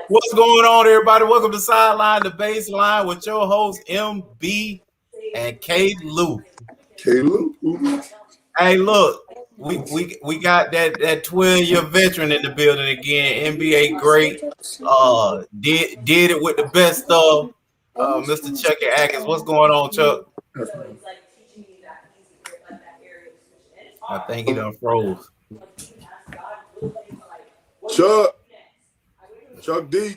What's going on, everybody? Welcome to Sideline the Baseline with your host MB and K Lou. Caleb. Hey, look, we got that 12-year veteran in the building again. NBA great. Did it with the best of Mr. Chucky Atkins. What's going on, Chuck? I think he done froze. Chuck D.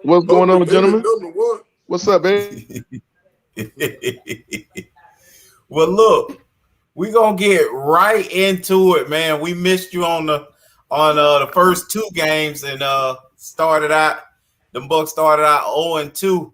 What's going on, gentlemen? Number one. What's up, baby? Well, look, we gonna get right into it, man. We missed you on the first two games and started out. The Bucks started out 0-2,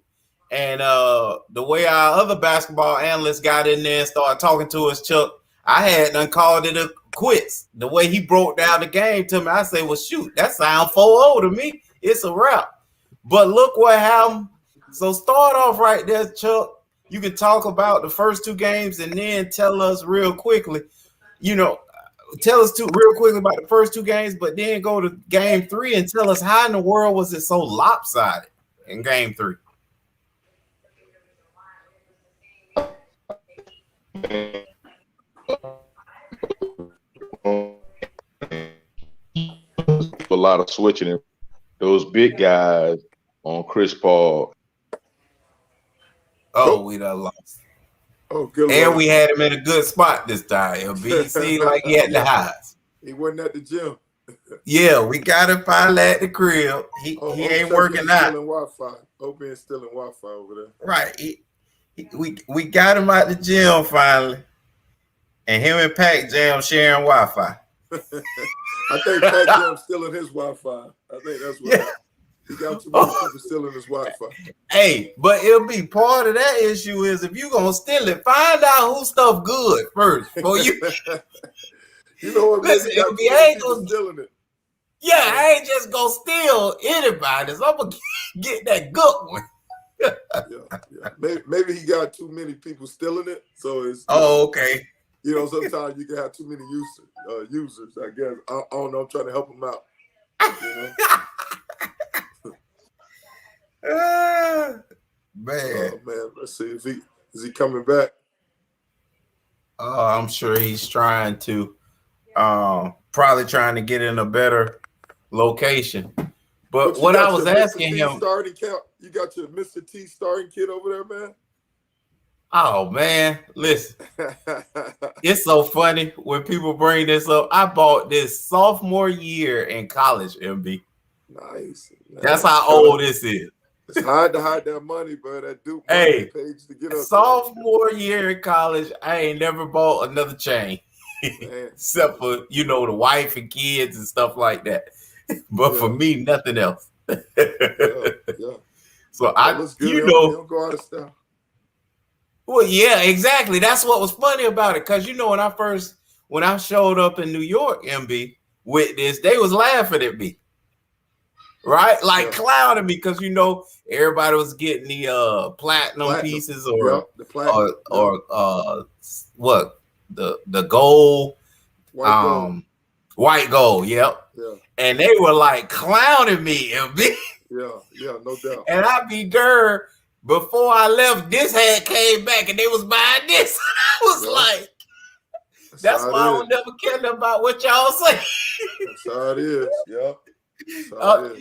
and the way our other basketball analysts got in there and started talking to us, Chuck, I had done called it a quits. The way he broke down the game to me, I say, well, shoot, that sounds 4-0 to me. It's a wrap. But look what happened. So start off right there, Chuck. You can talk about the first two games and then tell us real quickly, tell us real quickly about the first two games, but then go to game three and tell us how in the world was it so lopsided in game three? A lot of switching. Those big guys on Chris Paul. Oh, we done lost. Oh, good. And we had him in a good spot this time. He seemed like he had the highs. He wasn't at the gym. Yeah, we got him finally at the crib. He ain't working out. Wi-Fi. Hope he's still in Wi-Fi over there. Right. We got him at the gym finally. And him and Pac Jam sharing Wi-Fi. I think Pac Jam's still in his Wi-Fi. I think that's what he got too many people still in his Wi-Fi. Hey, but it'll be part of that issue is if you're gonna steal it, find out who stuff good first. For you. You know what? Listen, if you ain't gonna stealing it. Yeah, I ain't just gonna steal anybody. So I'm gonna get that good one. Yeah. Maybe he got too many people stealing it. So it's okay. Sometimes you can have too many users. I guess I don't know. I'm trying to help him out. Man. Oh man, let's see if is he coming back. I'm sure he's trying to, probably trying to get in a better location. But what I was asking him, you got your Mr. T starting kit over there, man. Oh man, listen, it's so funny when people bring this up. I bought this sophomore year in college, MB. Nice. That's how old this is. It's hard to hide that money, but that Duke page to get up. Sophomore year in college, I ain't never bought another chain, except for the wife and kids and stuff like that. But for me, nothing else. So don't go out of style. Well, yeah, exactly. That's what was funny about it. Because, when I showed up in New York, MB, with this, they was laughing at me. Right? Like clowning me because, everybody was getting the platinum pieces or what? The gold. White gold. Yep. Yeah. And they were like clowning me, MB. Yeah, no doubt. And I be there. Before I left, this had came back and they was buying this. I was like, that's why I don't never care about what y'all say. That's how it is. Yeah.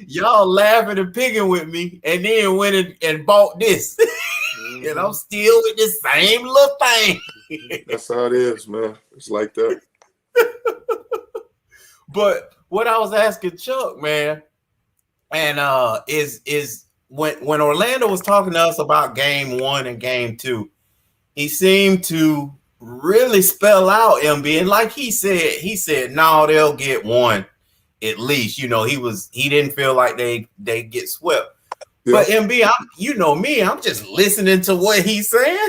Y'all laughing and picking with me and then went and bought this. Mm-hmm. And I'm still with the same little thing. That's how it is, man. It's like that. But what I was asking Chuck, man, and is when Orlando was talking to us about game one and game two, he seemed to really spell out MB. And like he said, no, they'll get one at least. He didn't feel like they get swept. Yeah. But MB, I'm just listening to what he's saying,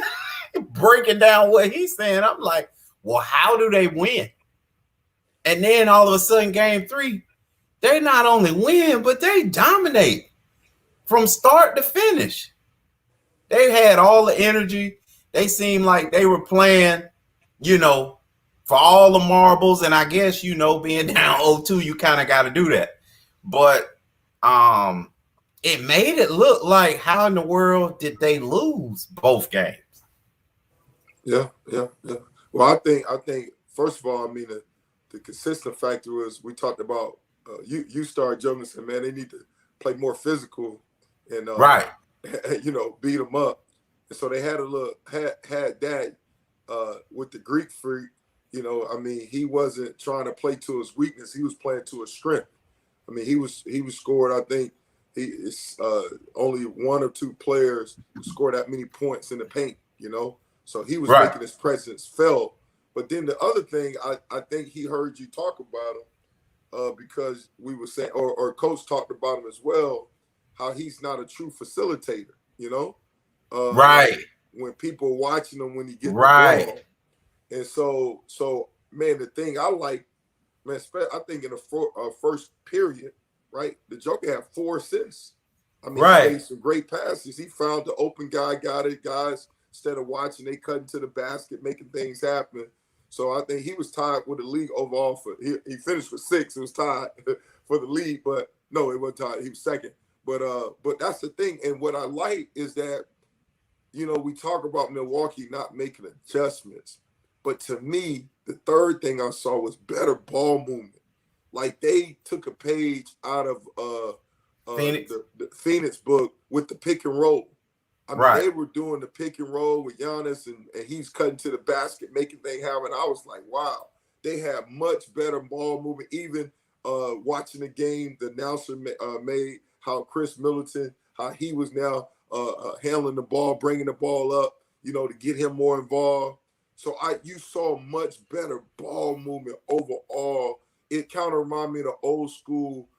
breaking down what he's saying. I'm like, well, how do they win? And then all of a sudden, game three, they not only win, but they dominate. From start to finish, they had all the energy. They seemed like they were playing, for all the marbles. And I guess, being down 0-2, you kind of got to do that. But it made it look like how in the world did they lose both games? Yeah. Well, I think first of all, I mean the consistent factor was we talked about. You started joking and said, man, they need to play more physical and Right. beat them up. And so they had had that with the Greek Freak. I mean, he wasn't trying to play to his weakness. He was playing to his strength. I mean, he was scored. I think he is only one or two players who scored that many points in the paint. So he was making his presence felt. But then the other thing, I think he heard you talk about him because we were saying, or Coach talked about him as well, how he's not a true facilitator. Right. When people are watching him when he gets the Right. ball. And so man, the thing I like, man, I think in the first period, right, the Joker had 4 assists. I mean, he made some great passes. He found the open guy, got it. Guys, instead of watching, they cut into the basket, making things happen. So I think he was tied with the league overall. He finished with 6. It was tied for the league, but no, it wasn't tied. He was second. But that's the thing. And what I like is that, we talk about Milwaukee not making adjustments. But to me, the third thing I saw was better ball movement. Like they took a page out of the Phoenix book with the pick and roll. I mean, they were doing the pick and roll with Giannis, and he's cutting to the basket, making things happen. I was like, wow, they have much better ball movement. Even watching the game, the announcer made how Chris Middleton, how he was now handling the ball, bringing the ball up, to get him more involved. So you saw much better ball movement overall. It kind of reminded me of the old school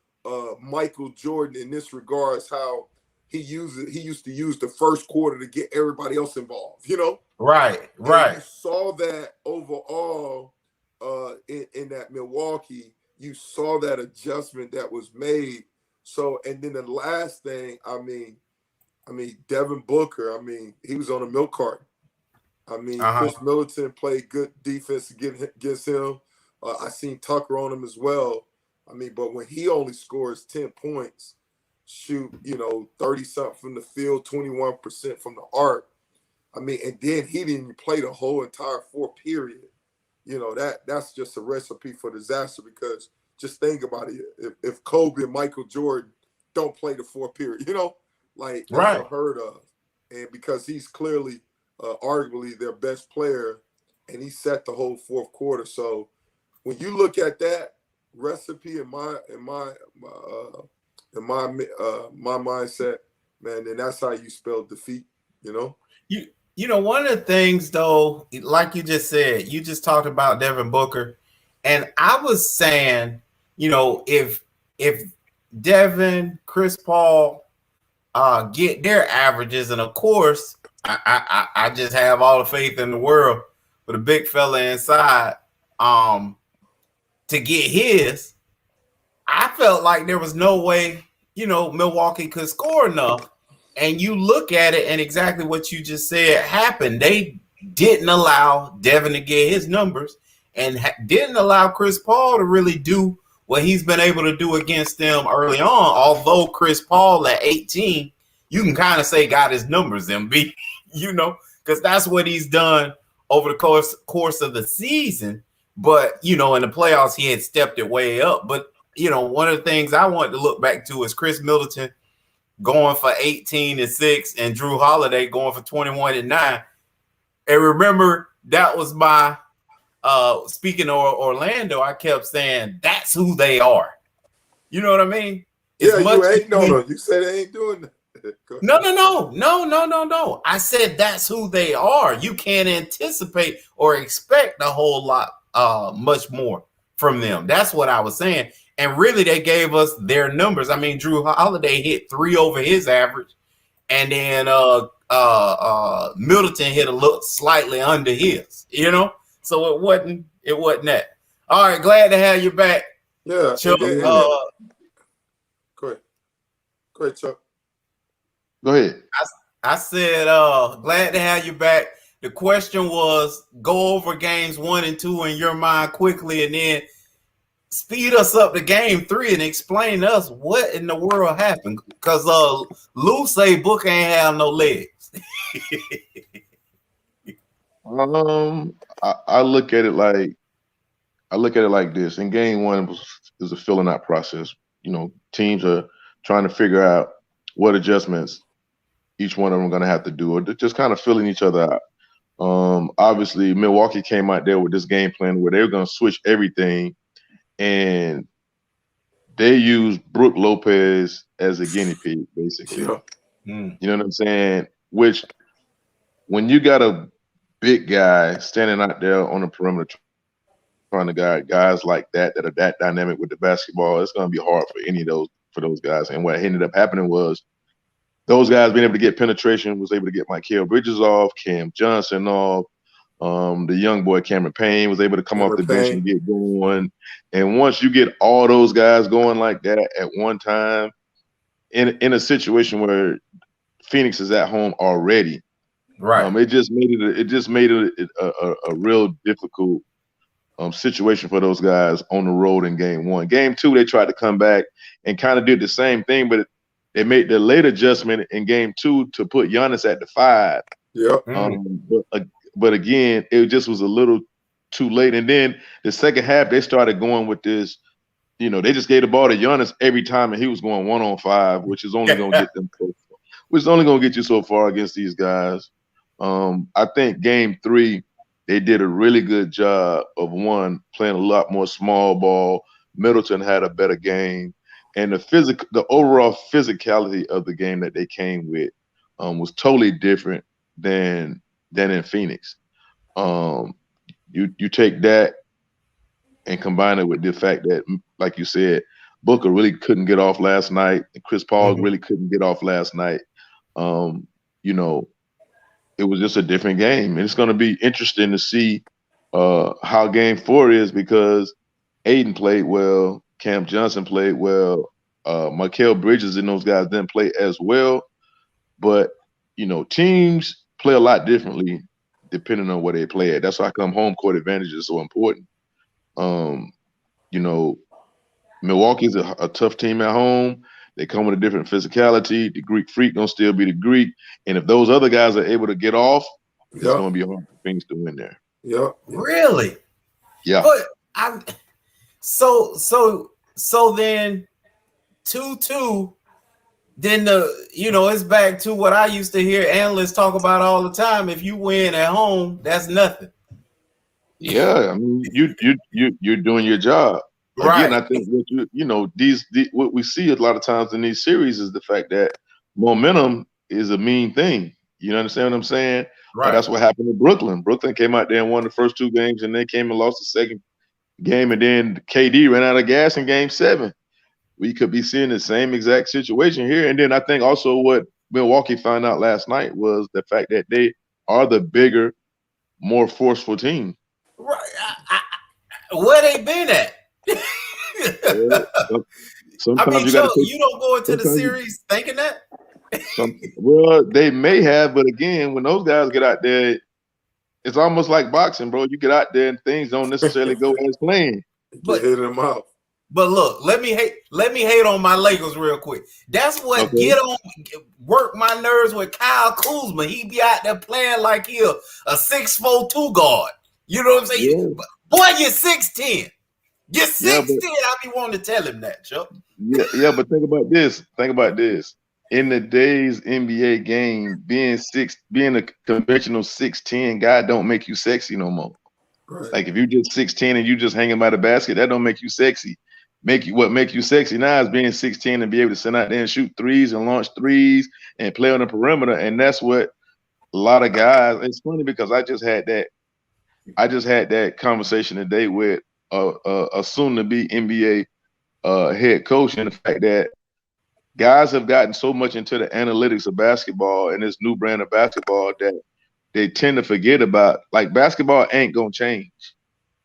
Michael Jordan in this regards, how he used to use the first quarter to get everybody else involved, Right. And you saw that overall in that Milwaukee, you saw that adjustment that was made. So, and then the last thing, I mean, Devin Booker, he was on a milk carton. Chris Middleton played good defense against him. I seen Tucker on him as well. But when he only scores 10 points, shoot, 30-something from the field, 21% from the arc. And then he didn't play the whole entire 4th period. That's just a recipe for disaster because just think about it. If Kobe and Michael Jordan don't play the 4th period, that's unheard of. And because he's clearly arguably their best player, and he set the whole 4th quarter. So when you look at that recipe in my mindset, man, then that's how you spell defeat. One of the things though, like you just said, you just talked about Devin Booker, and I was saying, if Devin, Chris Paul get their averages, and of course, I just have all the faith in the world for the big fella inside to get his. I felt like there was no way, Milwaukee could score enough. And you look at it, and exactly what you just said happened. They didn't allow Devin to get his numbers, and didn't allow Chris Paul to really do what he's been able to do against them early on. Although Chris Paul at 18, you can kind of say got his numbers, MB, because that's what he's done over the course of the season. But, in the playoffs, he had stepped it way up. But, one of the things I wanted to look back to is Chris Middleton going for 18 and 6 and Drew Holiday going for 21 and 9. And remember, that was my speaking of Orlando, I kept saying that's who they are. You know what I mean? You ain't no. You said they ain't doing that. No. I said that's who they are. You can't anticipate or expect a whole lot much more from them. That's what I was saying. And really, they gave us their numbers. Drew Holiday hit 3 over his average, and then Middleton hit a little slightly under his. So it wasn't that. All right, glad to have you back. Yeah, Chuck. Go ahead, Chuck. Go ahead. I said, glad to have you back. The question was, go over games 1 and 2 in your mind quickly, and then speed us up to game 3 and explain to us what in the world happened. Because Lou say Book ain't have no legs. I look at it like this. In game 1, it was a filling out process. You know, teams are trying to figure out what adjustments each one of them are going to have to do, or just kind of filling each other out. Obviously, Milwaukee came out there with this game plan where they were going to switch everything, and they used Brook Lopez as a guinea pig, basically. Yeah. You know what I'm saying? Which, when you got a big guy standing out there on the perimeter trying to guard guys like that are that dynamic with the basketball, it's going to be hard for those guys. And what ended up happening was those guys being able to get penetration, was able to get Mikal Bridges off, Cam Johnson off. The young boy Cameron Payne was able to come off the bench and get going. And once you get all those guys going like that at one time, in a situation where Phoenix is at home already, right? It just made it a real difficult situation for those guys on the road in game 1. Game 2, they tried to come back and kind of did the same thing, but they made the late adjustment in game 2 to put Giannis at the 5. Yeah. But again, it just was a little too late. And then the second half, they started going with this. You know, they just gave the ball to Giannis every time, and he was going 1-on-5, which is only going to get them which is only going to get you so far against these guys. I think game 3, they did a really good job of, one, playing a lot more small ball. Middleton had a better game, and the overall physicality of the game that they came with was totally different than in Phoenix. You take that and combine it with the fact that, like you said, Booker really couldn't get off last night, and Chris Paul really couldn't get off last night. You know, it was just a different game. And it's going to be interesting to see how game 4 is, because Aiden played well, Cam Johnson played well, Mikal Bridges and those guys didn't play as well. But, you know, teams play a lot differently depending on where they play at. That's why home court advantage is so important. You know, Milwaukee's a tough team at home. They come with a different physicality. The Greek Freak gonna still be the Greek, and if those other guys are able to get off, it's gonna be hard for Phoenix to win there. Yeah. Really? Yeah. But so then 2-2. Then it's back to what I used to hear analysts talk about all the time. If you win at home, that's nothing. Yeah, I mean, you're doing your job. Right. Again, I think what we see a lot of times in these series is the fact that momentum is a mean thing. You understand what I'm saying? Right. That's what happened to Brooklyn. Brooklyn came out there and won the first 2 games, and they came and lost the second game, and then KD ran out of gas in game 7. We could be seeing the same exact situation here. And then I think also what Milwaukee found out last night was the fact that they are the bigger, more forceful team. Right. Where they been at? Sometimes you don't go into the series thinking that. Well, they may have, but again, when those guys get out there, it's almost like boxing, bro. You get out there and things don't necessarily go as planned. But hit them out. But look, let me hate on my Lakers real quick. That's what work my nerves with Kyle Kuzma. He be out there playing like he a 6'4" 2 guard. You know what I'm saying? Yeah. Boy, you're 6'10". You're 6'10". I be wanting to tell him that, Chuck. Yeah, but think about this. In the days NBA game, being a conventional 6'10" guy don't make you sexy no more. Right. Like if you just 6'10" and you just hanging by the basket, that don't make you sexy. What make you sexy now is being 6'10" and be able to send out there and shoot threes and launch threes and play on the perimeter. And that's what a lot of guys. It's funny because I just had that conversation today with a soon-to-be NBA head coach, and the fact that guys have gotten so much into the analytics of basketball and this new brand of basketball that they tend to forget about, like, basketball ain't gonna change.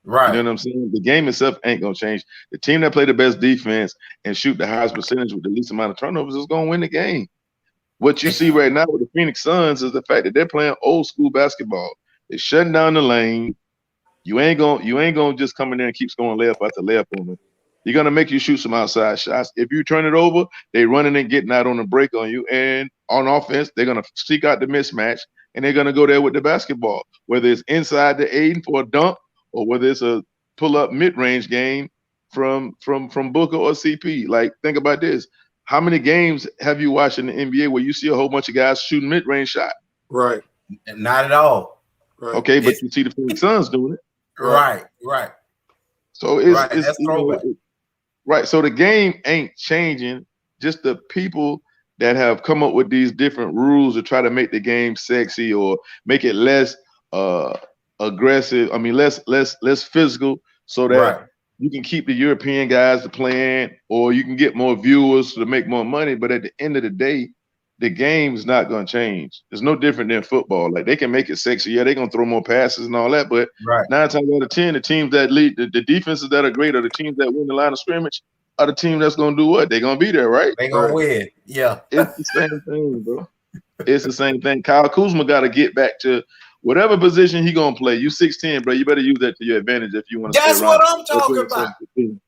Right. You know what I'm saying? The game itself ain't gonna change. The team that play the best defense and shoot the highest percentage with the least amount of turnovers is gonna win the game. What you see right now with the Phoenix Suns is the fact that they're playing old school basketball. They're shutting down the lane. You ain't gonna just come in there and keep scoring layup after layup on them. You're gonna make you shoot some outside shots. If you turn it over, they running and getting out on the break on you. And on offense, they're gonna seek out the mismatch and they're gonna go there with the basketball, whether it's inside the Aiden for a dunk or whether it's a pull-up mid-range game from Booker or CP. Like, think about this. How many games have you watched in the NBA where you see a whole bunch of guys shooting mid-range shot? Right. Not at all. Right. Okay, but you see the Phoenix Suns doing it. Right. So right. So the game ain't changing. Just the people that have come up with these different rules to try to make the game sexy or make it less aggressive. I mean, less physical, so that you can keep the European guys to playing, or you can get more viewers to make more money. But at the end of the day, the game is not going to change. It's no different than football. Like, they can make it sexy. Yeah, they're going to throw more passes and all that. But 9 times out of 10, the teams that lead, the defenses that are great, or the teams that win the line of scrimmage, are the team that's going to do what? They're going to be there, right? They're going to win. Yeah. It's the same thing, bro. It's the same thing. Kyle Kuzma got to get back to whatever position he going to play. You 6'10", bro. You better use that to your advantage if you want to. That's what I'm talking about.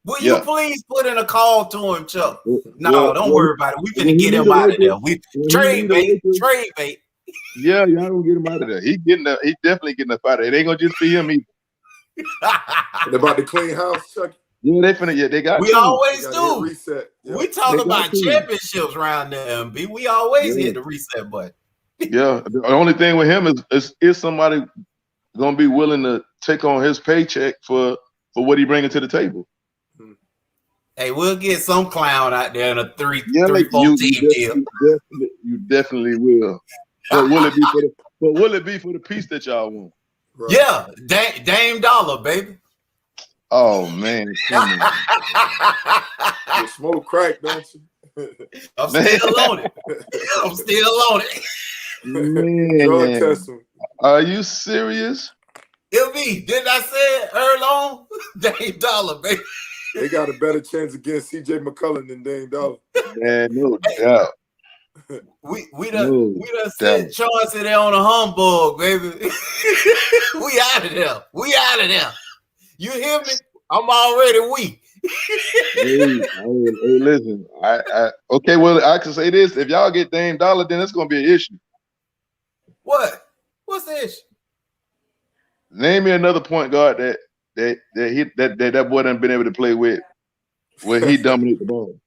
Will you please put in a call to him, Chuck? No, don't worry about it. We finna get him out of there. We trade bait. Yeah, y'all don't get him out of there. He definitely getting up out of there. It ain't gonna just be him either. They're about to clean house, Chuck. Yeah, they finna. Yeah, they got. We always do. Reset. Yeah. We talk about championships around there, MB. We always hit the reset button. Yeah, the only thing with him is somebody gonna be willing to take on his paycheck for what he bringing to the table. Hey, we'll get some clown out there in a 3-4 team deal. You definitely will. But will it be for the piece that y'all want? Right. Yeah, Dame Dollar, baby. Oh man, you smoke crack, don't you? I'm still on it. Man, are you serious? Didn't I say it early on? Dame Dollar, baby. They got a better chance against CJ McCollum than Dame Dollar. Man, no doubt. We done sent Chauncey there on a humbug, baby. We out of there. You hear me? I'm already weak. hey, listen. Okay, well, I can say this. If y'all get Dame Dollar, then it's gonna be an issue. What? What's the issue? Name me another point guard that boy done been able to play with where he dominate the ball.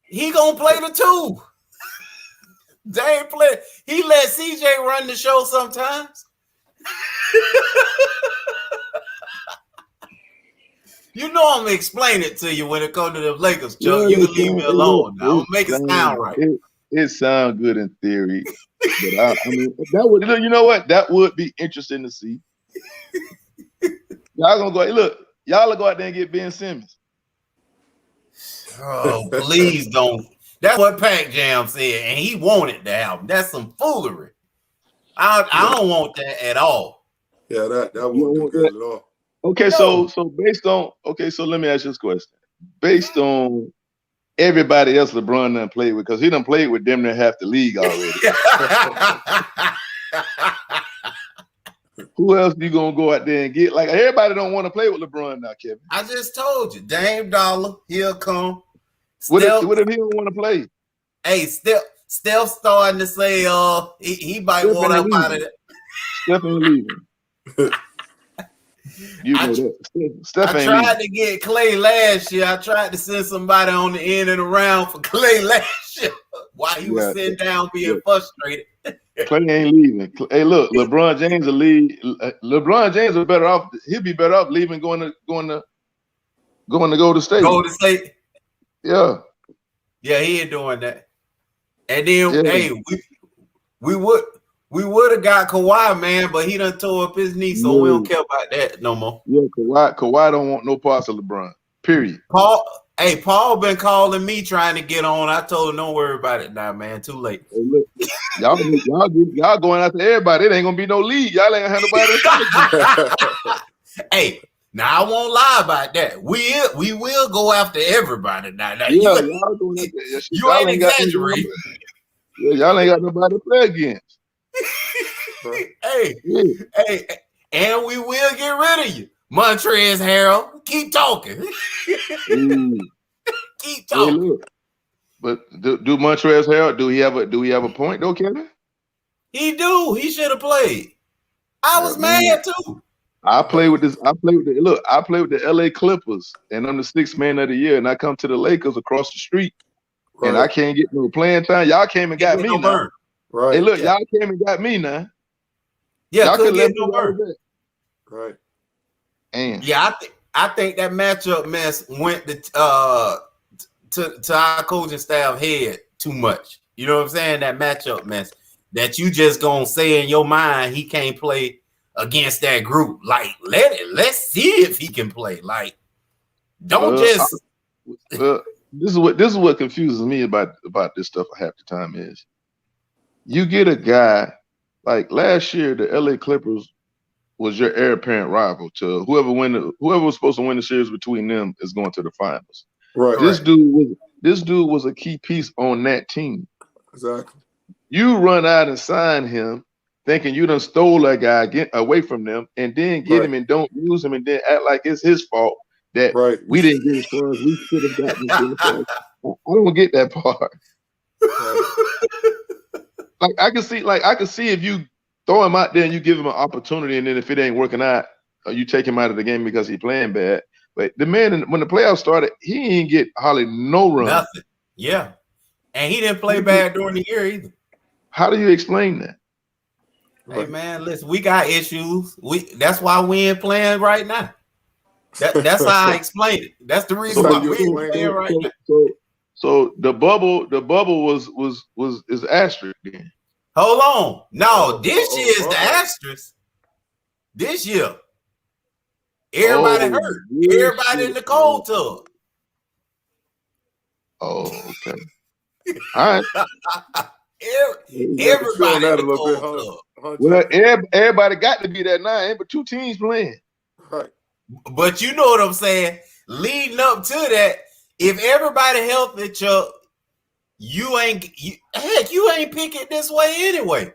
He gonna play the two. Dame play. He let CJ run the show sometimes. You know I'm gonna explain it to you when it comes to the Lakers, Chuck. You can leave me alone. I'm gonna make it sound right. It sounds good in theory, but I mean, that would, you know what? That would be interesting to see. Y'all gonna go? Hey, look, y'all will go out there and get Ben Simmons. Oh, please don't. That's what Pac Jam said, and he wanted the album. That's some foolery. I don't want that at all. Yeah, that won't do good at all. Okay, no. so based on so let me ask you this question. Based on everybody else LeBron done played with, because he done played with damn near half the league already. Who else you gonna go out there and get? Like, everybody don't want to play with LeBron now, Kevin. I just told you, Dame Dollar, he'll come. What if he don't want to play? Hey, Steph starting to say he might want up out of it. Steph ain't leaving. You know that. Steph I tried to get Clay last year. I tried to send somebody on the end and around for Clay last year while he was sitting down being frustrated. Clay ain't leaving. Hey, look, LeBron James will leave. LeBron James is better off. He'll be better off leaving, going to Golden State. Golden State. Yeah. Yeah, he ain't doing that. And then, hey, we would have got Kawhi, man, but he done tore up his knee, so we don't care about that no more. Yeah, Kawhi don't want no parts of LeBron. Period. Paul been calling me trying to get on. I told him don't worry about it now, man. Too late. Hey, look, y'all going after everybody. It ain't gonna be no league. Y'all ain't gonna have nobody. Hey, now I won't lie about that. We will go after everybody now. Yeah, y'all going after that. You ain't exaggerating. Yeah, y'all ain't got nobody to play against. Hey, and we will get rid of you, Montrezl Harrell. Keep talking. Keep talking. Hey, look, but do Montrezl Harrell, do he have a point though, Kevin? He do. He should have played. I was mad too. I play with the LA Clippers, and I'm the 6th man of the year, and I come to the Lakers across the street, and I can't get no playing time. Y'all came and got me now. Right. Hey, look, y'all came and got me now. Yeah, y'all couldn't get no burn. Right. And yeah, I think that matchup mess went to our coaching staff head too much. You know what I'm saying? That matchup mess that you just gonna say in your mind he can't play against that group. Like, let's see if he can play. Like, don't just. This is what confuses me about this stuff half the time is you get a guy like last year, the LA Clippers was your heir apparent rival to whoever was supposed to win the series between them is going to the finals. Right. This dude was a key piece on that team. Exactly. You run out and sign him thinking you done stole that guy, get away from them, and then get him and don't use him and then act like it's his fault that we didn't get as far as we should have gotten. I don't get that part. Like I can see if you throw him out there and you give him an opportunity, and then if it ain't working out, you take him out of the game because he's playing bad. But the man, when the playoffs started, he didn't get hardly no run. Nothing. Yeah. And he didn't play bad during the year either. How do you explain that? Hey man, listen, we got issues. That's why we ain't playing right now. That's how I explain it. That's the reason why we ain't playing right now. So the bubble is asterisk then. Hold on. No, this year is the asterisk. This year. Everybody hurt. Everybody in the cold tub. Oh, okay. All right. Everybody in the cold tub. Well, everybody got to be that nine, but 2 teams playing. Right. But you know what I'm saying? Leading up to that, if everybody healthy, Chuck, you ain't pick it this way anyway.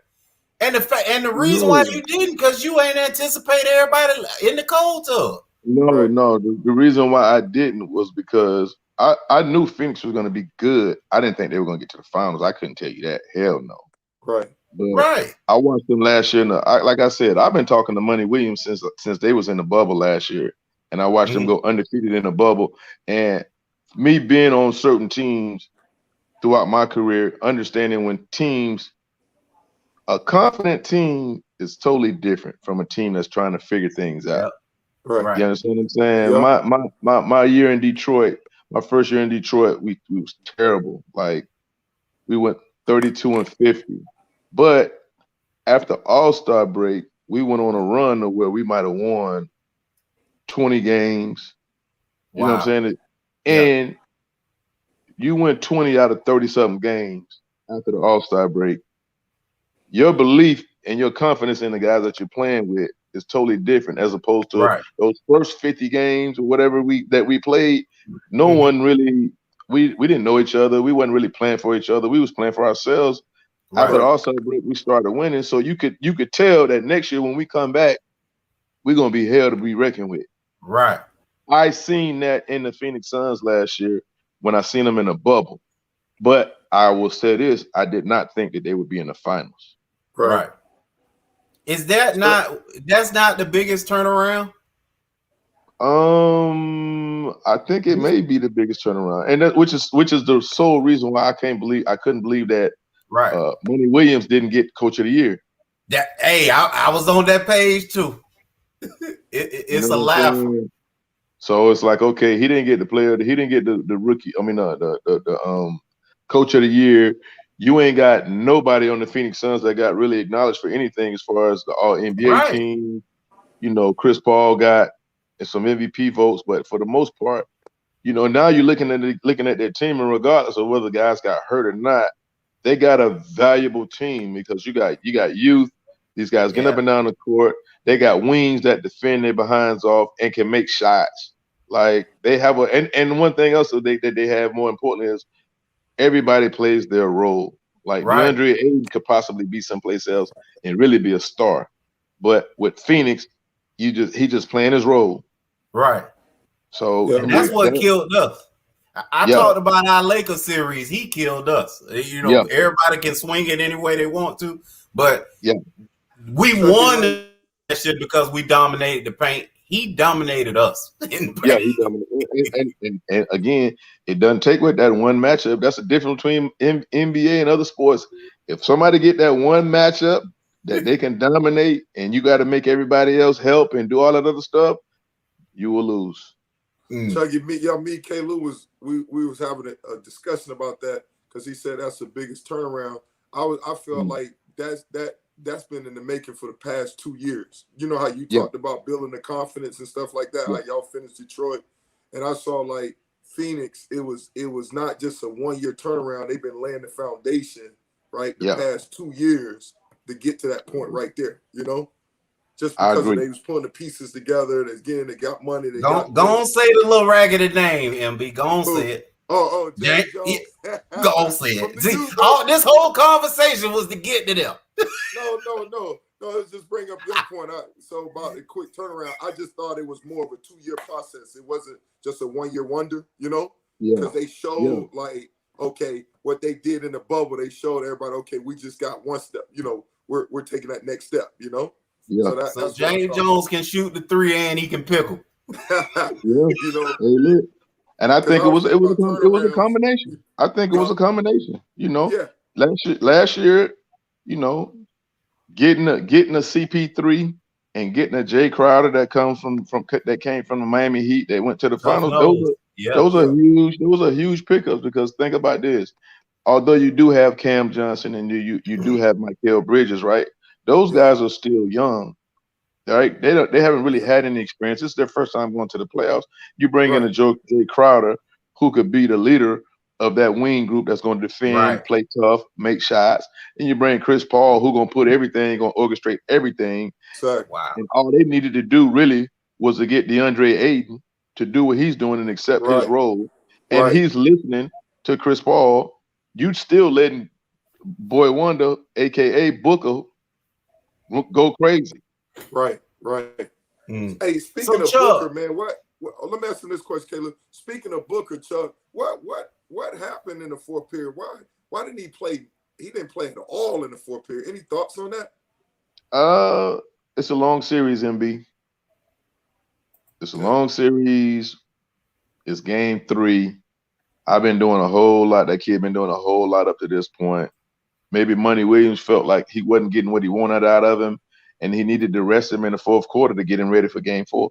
And the reason why you didn't, because you ain't anticipate everybody in the cold tub. No. The reason why I didn't was because I knew Phoenix was going to be good. I didn't think they were going to get to the finals. I couldn't tell you that. Hell no. Right. But I watched them last year. Like I said, I've been talking to Money Williams since they was in the bubble last year. And I watched them go undefeated in the bubble. And me being on certain teams throughout my career, understanding when a confident team is totally different from a team that's trying to figure things out. Right. You understand what I'm saying? Yep. My year in Detroit, my first year in Detroit, we was terrible. Like we went 32-50. But after All-Star break, we went on a run to where we might have won 20 games. You know what I'm saying? And you win 20 out of 30-something games after the All-Star break. Your belief and your confidence in the guys that you're playing with is totally different as opposed to those first 50 games or whatever we played. No one really, we didn't know each other. We wasn't really playing for each other. We was playing for ourselves. After the All-Star break, we started winning. So you could tell that next year when we come back, we're gonna be hell to be reckoned with. Right. I seen that in the Phoenix Suns last year when I seen them in a bubble. But I will say this, I did not think that they would be in the finals. Right. Is that's not the biggest turnaround? I think it may be the biggest turnaround. And which is the sole reason why I couldn't believe that Money Williams didn't get Coach of the Year. I was on that page too. It's a laugh. So it's like, okay, he didn't get the player, he didn't get the rookie. I mean, the Coach of the Year. You ain't got nobody on the Phoenix Suns that got really acknowledged for anything as far as the All NBA team. You know, Chris Paul got some MVP votes, but for the most part, you know, now you're looking at their team, and regardless of whether guys got hurt or not, they got a valuable team because you got youth. These guys get up and down the court. They got wings that defend their behinds off and can make shots. Like they have and one thing else that they have more importantly is everybody plays their role. Like DeAndre Ayton could possibly be someplace else and really be a star, but with Phoenix, he just playing his role. Right. So and that's what killed us. I talked about our Lakers series. He killed us. You know, everybody can swing it any way they want to, but we won that shit because we dominated the paint. He dominated us. He dominated. And again, it doesn't take with that one matchup. That's the difference between NBA and other sports. If somebody get that one matchup that they can dominate, and you got to make everybody else help and do all that other stuff, you will lose. Chucky, me, K. Lou we was having a discussion about that because he said that's the biggest turnaround. I felt like that's been in the making for the past 2 years. You know how you talked about building the confidence and stuff like that. Like y'all finished Detroit, and I saw like Phoenix. It was not just a 1 year turnaround. They've been laying the foundation right the past 2 years to get to that point right there. You know. Just because they was putting the pieces together, they got money. They go on, say the little raggedy name, MB. Go on, say it. James Jones. Go on, say it. See, this whole conversation was to get to them. No. Let's just bring up your point. So about a quick turnaround, I just thought it was more of a 2 year process. It wasn't just a 1 year wonder, you know? Because they showed like, okay, what they did in the bubble, they showed everybody, okay, we just got one step, you know, we're taking that next step, you know? Yeah. So James Jones can shoot the three and he can pickle. You know, and I think it was a combination. I think it was a combination. You know, last year, you know, getting a CP3 and getting a Jay Crowder that came from the Miami Heat. They went to the finals. Those are huge. Those are huge pickups because think about this. Although you do have Cam Johnson and you do have Mikal Bridges, right? Those guys are still young, right? They haven't really had any experience. It's their first time going to the playoffs. You bring in a Jay Crowder who could be the leader of that wing group that's going to defend, play tough, make shots. And you bring Chris Paul who's going to put everything, going to orchestrate everything. Wow. And all they needed to do really was to get DeAndre Ayton to do what he's doing and accept his role. And he's listening to Chris Paul. You still letting Boy Wonder, a.k.a. Booker, go crazy. Right. Hey, speaking of Chuck, Booker, man, what? Let me ask you this question, Caleb. Speaking of Booker, Chuck, what happened in the fourth period? Why didn't he play? He didn't play at all in the fourth period. Any thoughts on that? It's a long series, MB. It's a long series. It's game 3. I've been doing a whole lot. That kid been doing a whole lot up to this point. Maybe Monty Williams felt like he wasn't getting what he wanted out of him, and he needed to rest him in the fourth quarter to get him ready for game 4.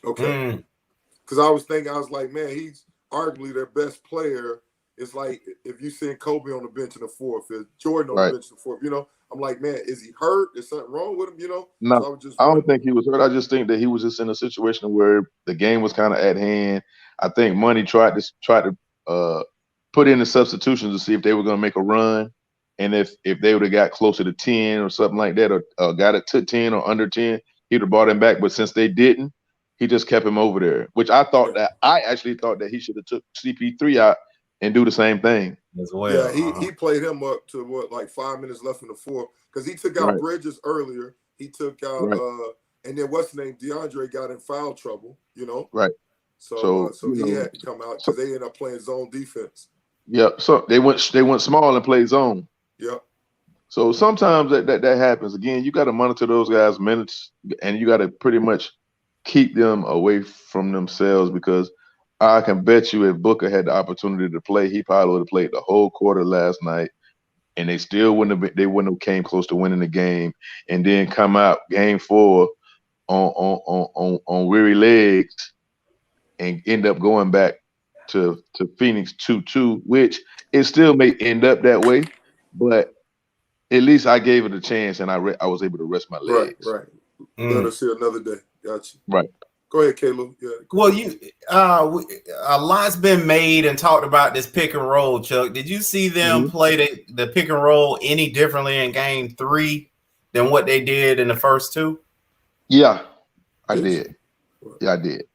Okay. Because I was like, man, he's arguably their best player. It's like if you send Kobe on the bench in the fourth, if Jordan on the bench in the fourth, you know, I'm like, man, is he hurt? Is something wrong with him? You know? No, so I don't think he was hurt. I just think that he was just in a situation where the game was kind of at hand. I think Monty tried to put in the substitutions to see if they were going to make a run. And if they would have got closer to 10 or something like that, or got it to 10 or under 10, he'd have brought him back. But since they didn't, he just kept him over there, which I actually thought that he should have took CP3 out and do the same thing as well. Yeah, he played him up to like 5 minutes left in the fourth because he took out Bridges earlier. He took out and then what's the name? DeAndre got in foul trouble, you know. Right. So he had to come out because they ended up playing zone defense. Yep. So they went small and played zone. Yep. So sometimes that happens. Again, you got to monitor those guys' minutes, and you got to pretty much keep them away from themselves because I can bet you if Booker had the opportunity to play, he probably would have played the whole quarter last night, and they still wouldn't have came close to winning the game, and then come out game 4 on weary legs and end up going back to Phoenix 2-2, which it still may end up that way, but at least I gave it a chance and I was able to rest my legs. Right. Let us see another day. Gotcha. Right. Go ahead, Caleb. Yeah. Well, a lot's been made and talked about this pick and roll, Chuck. Did you see them play the pick and roll any differently in game 3 than what they did in the first 2? Yeah, I did. Yeah, I did.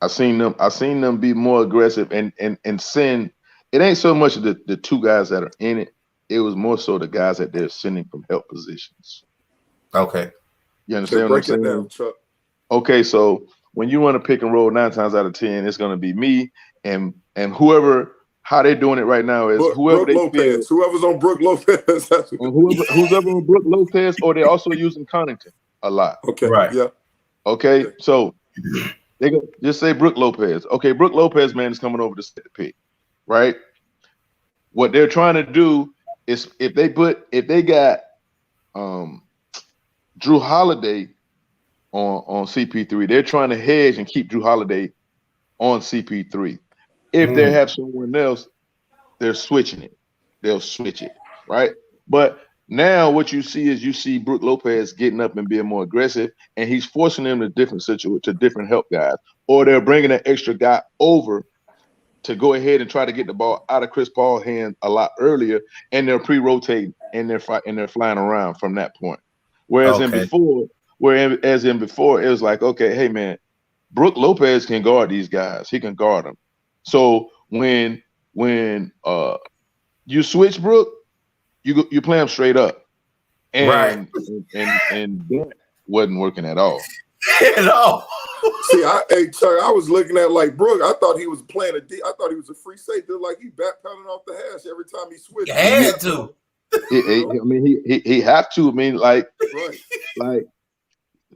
I seen them be more aggressive and send. It ain't so much the 2 guys that are in it. It was more so the guys that they're sending from help positions. Okay. You understand what I'm saying? Break it down, Chuck. Okay, so when you run a pick and roll 9 times out of 10, it's going to be me and whoever, how they're doing it right now is whoever Brooke Lopez, whoever's on Brooke Lopez, who's ever on Brooke Lopez, or they're also using Connaughton a lot. Okay, right, yeah, okay. So they go just say Brooke Lopez. Okay, Brooke Lopez, man, is coming over to set the pick, right? What they're trying to do is if they got Drew Holiday on CP3, they're trying to hedge and keep Drew Holiday on CP3. If they have someone else, they're switching it. They'll switch it, right? But now what you see Brooke Lopez getting up and being more aggressive, and he's forcing them to different help guys, or they're bringing an extra guy over to go ahead and try to get the ball out of Chris Paul's hand a lot earlier, and they're pre-rotating and they're flying around from that point. Whereas in before, it was like, okay, hey man, Brooke Lopez can guard these guys. He can guard them. So when you switch Brooke, you play him straight up, and that wasn't working at all. At all. See, Chuck, I was looking at like Brooke. I thought he was playing I thought he was a free safety, like he backpedaling off the hash every time he switched. He had to. I mean, he have to. I mean, like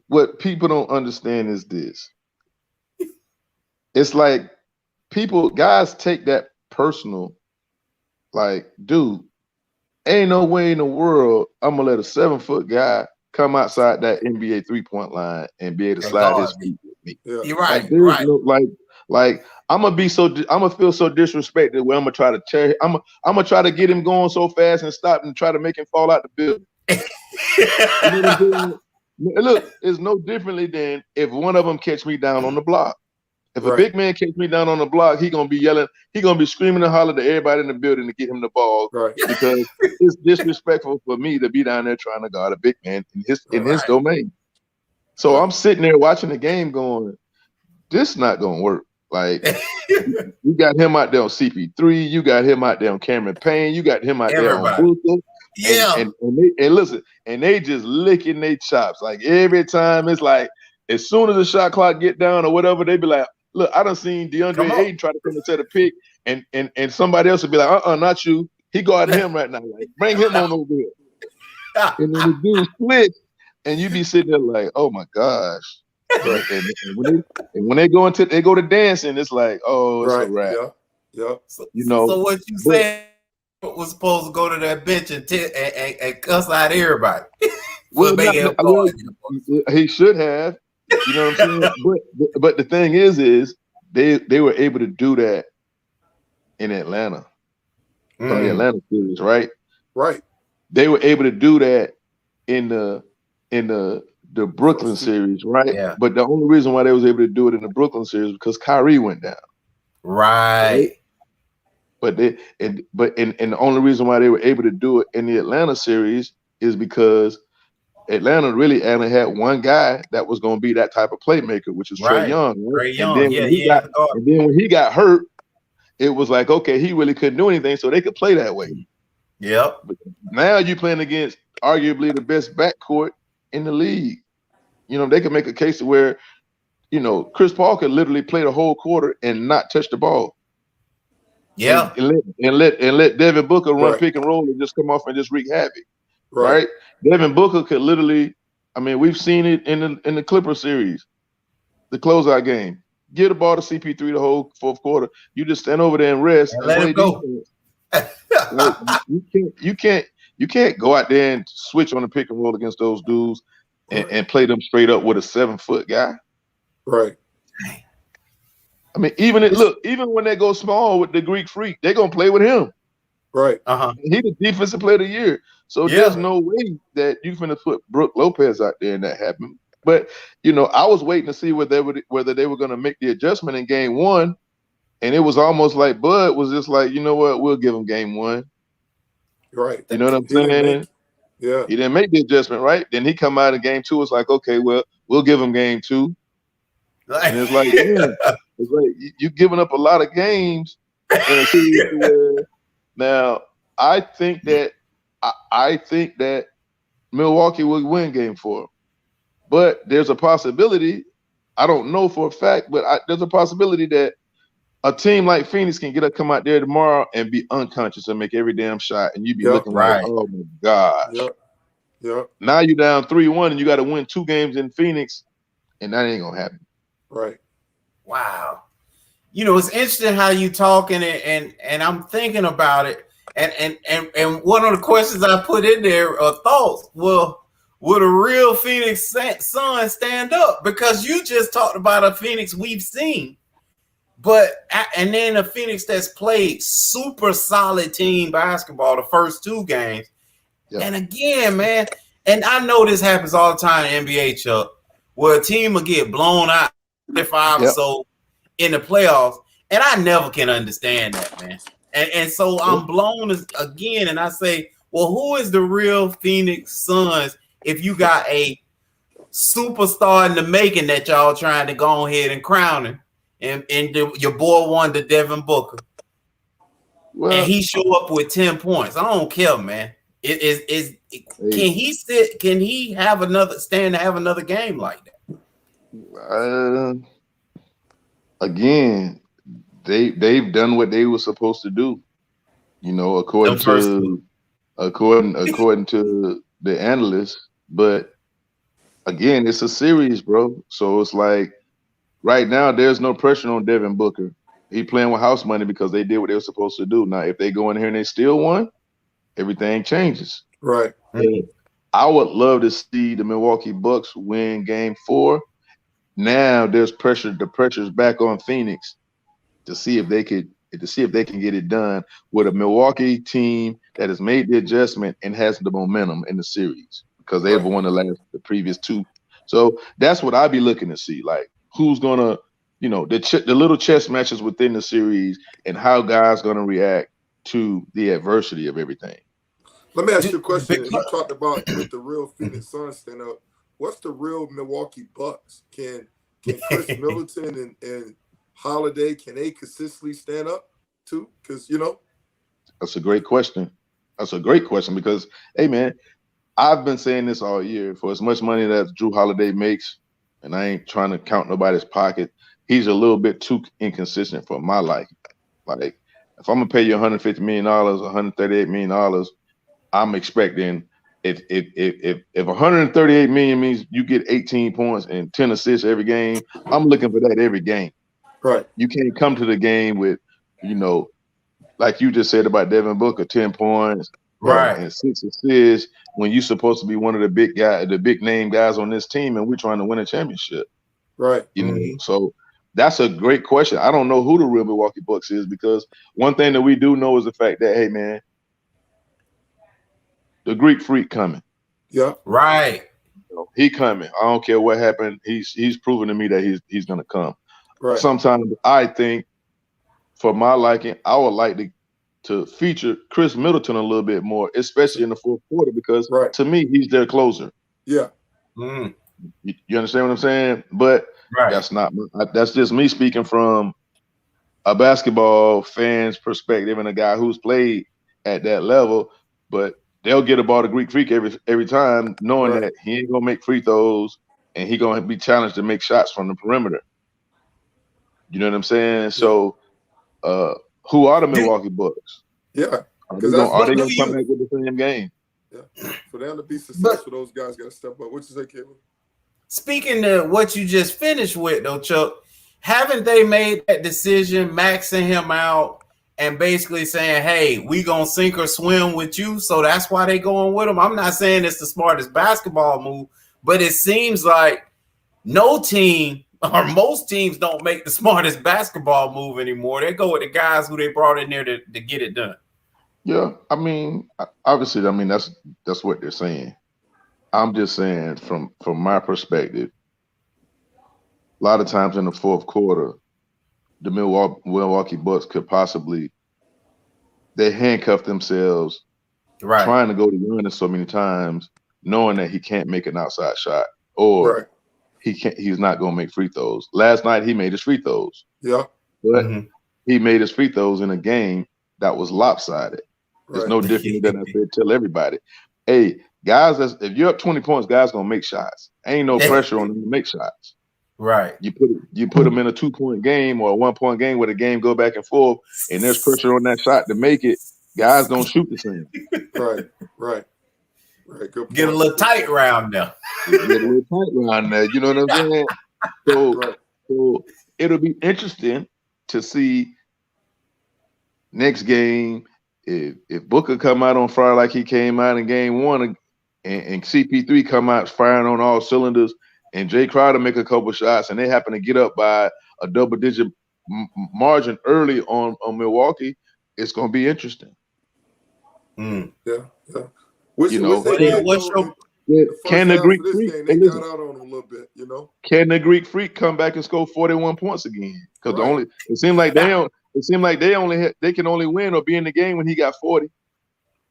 what people don't understand is this. It's like guys take that personal. Like, dude, ain't no way in the world I'm gonna let a 7-foot guy come outside that NBA 3-point line and be able to slide his feet with me. Yeah. You're right. Like, no, I'm gonna feel so disrespected where I'm gonna try to tear. I'm gonna try to get him going so fast and stop and try to make him fall out the building. You know what I'm saying? Look, it's no differently than if one of them catch me down on the block. If a big man catch me down on the block, he gonna be yelling, he gonna be screaming and hollering to everybody in the building to get him the ball, because it's disrespectful for me to be down there trying to guard a big man in his domain. So I'm sitting there watching the game going, this is not gonna work. Like, you got him out there on CP3, you got him out there on Cameron Payne, you got him out there on Booker. Yeah. And listen, and they just licking their chops. Like every time, it's like as soon as the shot clock get down or whatever, they be like, look, I done seen DeAndre Ayton try to come and set a pick, and somebody else would be like, not you. He guarding him right now. Like, bring him on over here. And then the dude split, and you be sitting there like, oh my gosh. And when they go to dancing, it's like, oh, it's a wrap. Yeah. So, you know. So what you saying was supposed to go to that bench and cuss out everybody. He should have. You know what I'm saying? But the thing is they were able to do that in Atlanta from the Atlanta series, right? Right. They were able to do that in the Brooklyn series, right? Yeah. But the only reason why they was able to do it in the Brooklyn series was because Kyrie went down. Right. But the only reason why they were able to do it in the Atlanta series is because Atlanta only had one guy that was going to be that type of playmaker, which is Trae Young. Right? Trae Young, and then when he got hurt, it was like, okay, he really couldn't do anything, so they could play that way. Yep. But now you're playing against arguably the best backcourt in the league. You know, they could make a case where, you know, Chris Paul could literally play the whole quarter and not touch the ball. Yeah. And let Devin Booker run pick and roll and just come off and just wreak havoc. Right. Devin Booker could literally, I mean, we've seen it in the Clipper series, the closeout game. Give the ball to CP3 the whole fourth quarter. You just stand over there and rest and let him go. You can't go out there and switch on the pick and roll against those dudes and play them straight up with a 7-foot guy. Right. I mean, even when they go small with the Greek Freak, they're gonna play with him. Right. He the defensive player of the year. So there's no way that you finna put Brooke Lopez out there and that happened. But you know, I was waiting to see whether they were gonna make the adjustment in game one, and it was almost like Bud was just like, you know what, we'll give him game one. Right. You know what I'm saying? Yeah. He didn't make the adjustment, right? Then he come out in game two. It's like, okay, well, we'll give him game two. And it's like, man, it's like you're giving up a lot of games. Now, I think that Milwaukee will win game 4, but there's a possibility. I don't know for a fact, but there's a possibility that a team like Phoenix can come out there tomorrow and be unconscious and make every damn shot, and you be looking like, oh my gosh. Yep. Now you down 3-1 and you got to win 2 games in Phoenix, and that ain't gonna happen. Right. Wow. You know, it's interesting how you talking and I'm thinking about it. And one of the questions I put in there are thoughts. Well, would a real Phoenix Suns stand up? Because you just talked about a Phoenix we've seen. And then a Phoenix that's played super solid team basketball the first 2 games. Yep. And again, man, and I know this happens all the time in the NBA, Chuck, where a team will get blown out 5 or so in the playoffs, and I never can understand that, man. And so I'm blown again, and I say, well, who is the real Phoenix Suns if you got a superstar in the making that y'all trying to go ahead and crown him, and your boy won the Devin Booker, and he show up with 10 points? I don't care, man. Can he sit? Can he have another game like that? Again, they've done what they were supposed to do, you know, according to the analysts. But again, it's a series, bro. So it's like right now there's no pressure on Devin Booker. He playing with house money because they did what they were supposed to do. Now, if they go in here and they still won, everything changes. Right. I would love to see the Milwaukee Bucks win Game 4. Now there's pressure. The pressure's back on Phoenix to see if they can get it done with a Milwaukee team that has made the adjustment and has the momentum in the series because they've won the previous 2. So that's what I'd be looking to see. Like, who's gonna, you know, the little chess matches within the series and how guys gonna react to the adversity of everything. Let me ask you a question. You talked about with the real Phoenix Suns stand up. What's the real Milwaukee Bucks? Can Chris Middleton and Holiday, can they consistently stand up too? Because, you know, that's a great question. Because, hey man, I've been saying this all year. For as much money that Jrue Holiday makes, and I ain't trying to count nobody's pocket, he's a little bit too inconsistent for my liking. Like, if I'm gonna pay you $150 million, $138 million, I'm expecting if $138 million means you get 18 points and 10 assists every game, I'm looking for that every game. Right. You can't come to the game with, you know, like you just said about Devin Booker, 10 points, right, and 6 assists when you're supposed to be one of the big name guys on this team, and we're trying to win a championship. Right. You know, so that's a great question. I don't know who the real Milwaukee Bucks is, because one thing that we do know is the fact that, hey man, the Greek Freak coming. Yeah. Right. You know, he coming. I don't care what happened. He's proven to me that he's gonna come. Right. Sometimes I think, for my liking, I would like to feature Chris Middleton a little bit more, especially in the fourth quarter, because to me, he's their closer. Yeah. You understand what I'm saying? But that's just me speaking from a basketball fan's perspective and a guy who's played at that level. But they'll get a ball to Greek Freak every time, knowing that he ain't gonna make free throws and he gonna be challenged to make shots from the perimeter. You know what I'm saying? So, who are the Milwaukee Bucks? Yeah, are they gonna come back with the same game? Yeah, for them to be successful, those guys got to step up. What you say, Kevin? Speaking of what you just finished with, though, Chuck, haven't they made that decision, maxing him out and basically saying, hey, we gonna sink or swim with you? So that's why they going with him. I'm not saying it's the smartest basketball move, but it seems like no team or most teams don't make the smartest basketball move anymore. They go with the guys who they brought in there to get it done. Yeah, I mean, obviously, I mean, that's what they're saying. I'm just saying from my perspective, a lot of times in the fourth quarter, the Milwaukee Bucks could possibly, they handcuff themselves trying to go to Giannis so many times, knowing that he can't make an outside shot or he's not going to make free throws. Last night, he made his free throws. Yeah. But he made his free throws in a game that was lopsided. It's no different than I said, tell everybody, hey, guys, if you're up 20 points, guys going to make shots. Ain't no pressure on them to make shots. Right. You put them in a 2-point game or a 1-point game where the game go back and forth, and there's pressure on that shot to make it. Guys don't shoot the same. Right. Good point. Get a little tight round there. Get a little tight round there. You know what I'm saying? So it'll be interesting to see next game if Booker come out on Friday like he came out in game 1, and CP3 come out firing on all cylinders, and Jay Crowder make a couple shots, and they happen to get up by a double-digit margin early on Milwaukee, it's going to be interesting. Yeah. Can the Greek Freak? They got out on him a little bit, you know. Can the Greek Freak come back and score 41 points again? Because it seemed like they can only win or be in the game when he got 40.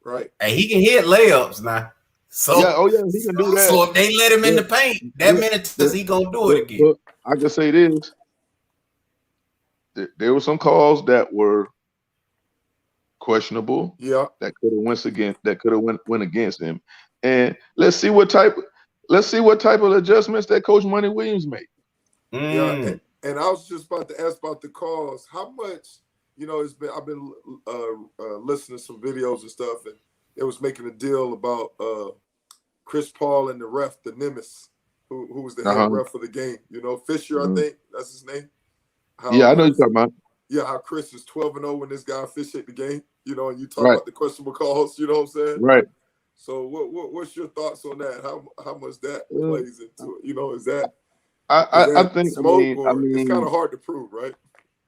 Right. And he can hit layups now. So he can do that. So if they let him in the paint, that minute he gonna do it again. I can say this: there were some calls that were questionable. Yeah, that could have went against him. And let's see what type of adjustments that Coach Monty Williams made. Yeah, and I was just about to ask about the calls. How much, you know, I've been listening to some videos and stuff, and it was making a deal about Chris Paul and the ref, the Nemesis, who was the head ref for the game. You know, Fisher, I think that's his name. I know you're talking about. Yeah, how Chris is 12-0 when this guy officiated the game. You know, and you talk about the questionable calls. You know what I'm saying? Right. So, what's your thoughts on that? How much that plays into it? You know, is that I think smoke it's kind of hard to prove, right?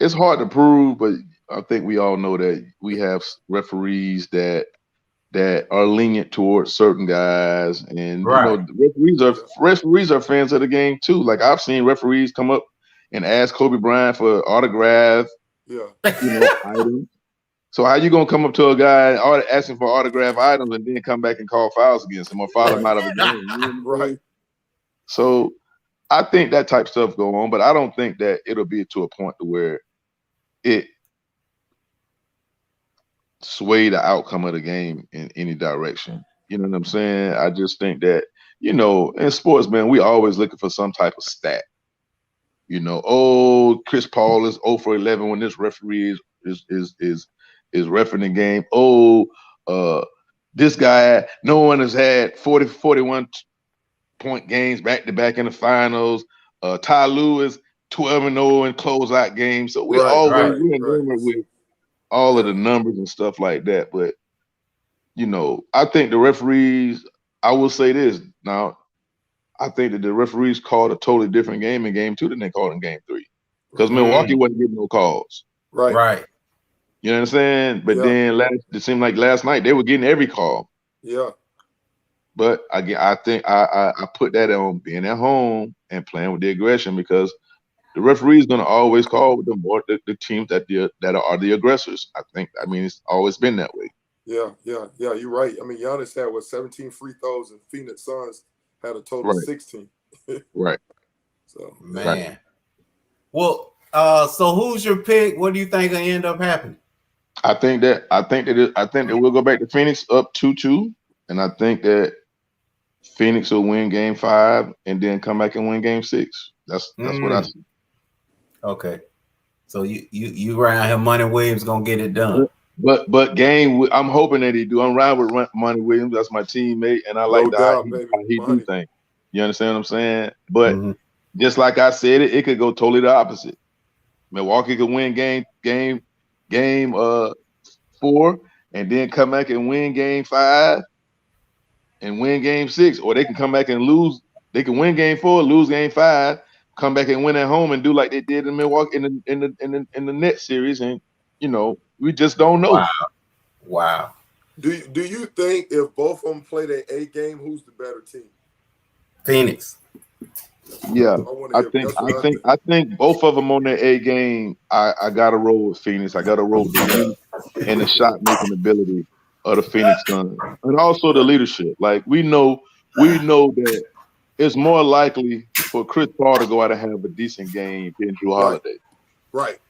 It's hard to prove, but I think we all know that we have referees that are lenient towards certain guys, and you know, referees are fans of the game too. Like I've seen referees come up and ask Kobe Bryant for autograph, items. So how you gonna come up to a guy asking for autograph items and then come back and call fouls against him or foul him out of a game? Right. So I think that type of stuff go on, but I don't think that it'll be to a point to where it sway the outcome of the game in any direction. You know what I'm saying? I just think that, you know, in sports, man, we always looking for some type of stat. You know, Chris Paul is 0 for 11 when this referee is reffing the game. This guy, no one has had 41 point games back to back in the finals. Ty Lue is 12-0 in closeout games. So we're always with all of the numbers and stuff like that. But you know, I think the referees, I will say this now, I think that the referees called a totally different game in game 2 than they called in game 3. Because Milwaukee wasn't getting no calls. Right. You know what I'm saying? But then it seemed like last night they were getting every call. Yeah. But again, I think I put that on being at home and playing with the aggression, because the referee is going to always call with the teams that are the aggressors. I mean, it's always been that way. Yeah. You're right. I mean, Giannis had 17 free throws, and Phoenix Suns had a total of 16. Right. So man. Right. Well, so who's your pick? What do you think will end up happening? I think that we'll go back to Phoenix up 2-2, and I think that Phoenix will win game 5 and then come back and win game 6. That's what I see. Okay. So you around here, Monty Williams gonna get it done. But I'm hoping that he do. I'm riding with Monty Williams. That's my teammate, and I like how he do things. You understand what I'm saying? But just like I said, it could go totally the opposite. Milwaukee could win game 4 and then come back and win game 5 and win game 6, or they can come back and lose. They can win game 4, lose game 5, come back and win at home and do like they did in Milwaukee in the Nets series, and you know, we just don't know. Wow. Do you think if both of them play their A game, who's the better team? Phoenix. Yeah, I think both of them on their A game. I gotta roll with Phoenix. I gotta roll with the and the shot making ability of the Phoenix Suns, and also the leadership. Like we know that it's more likely for Chris Paul to go out and have a decent game than Jrue Holiday. Right.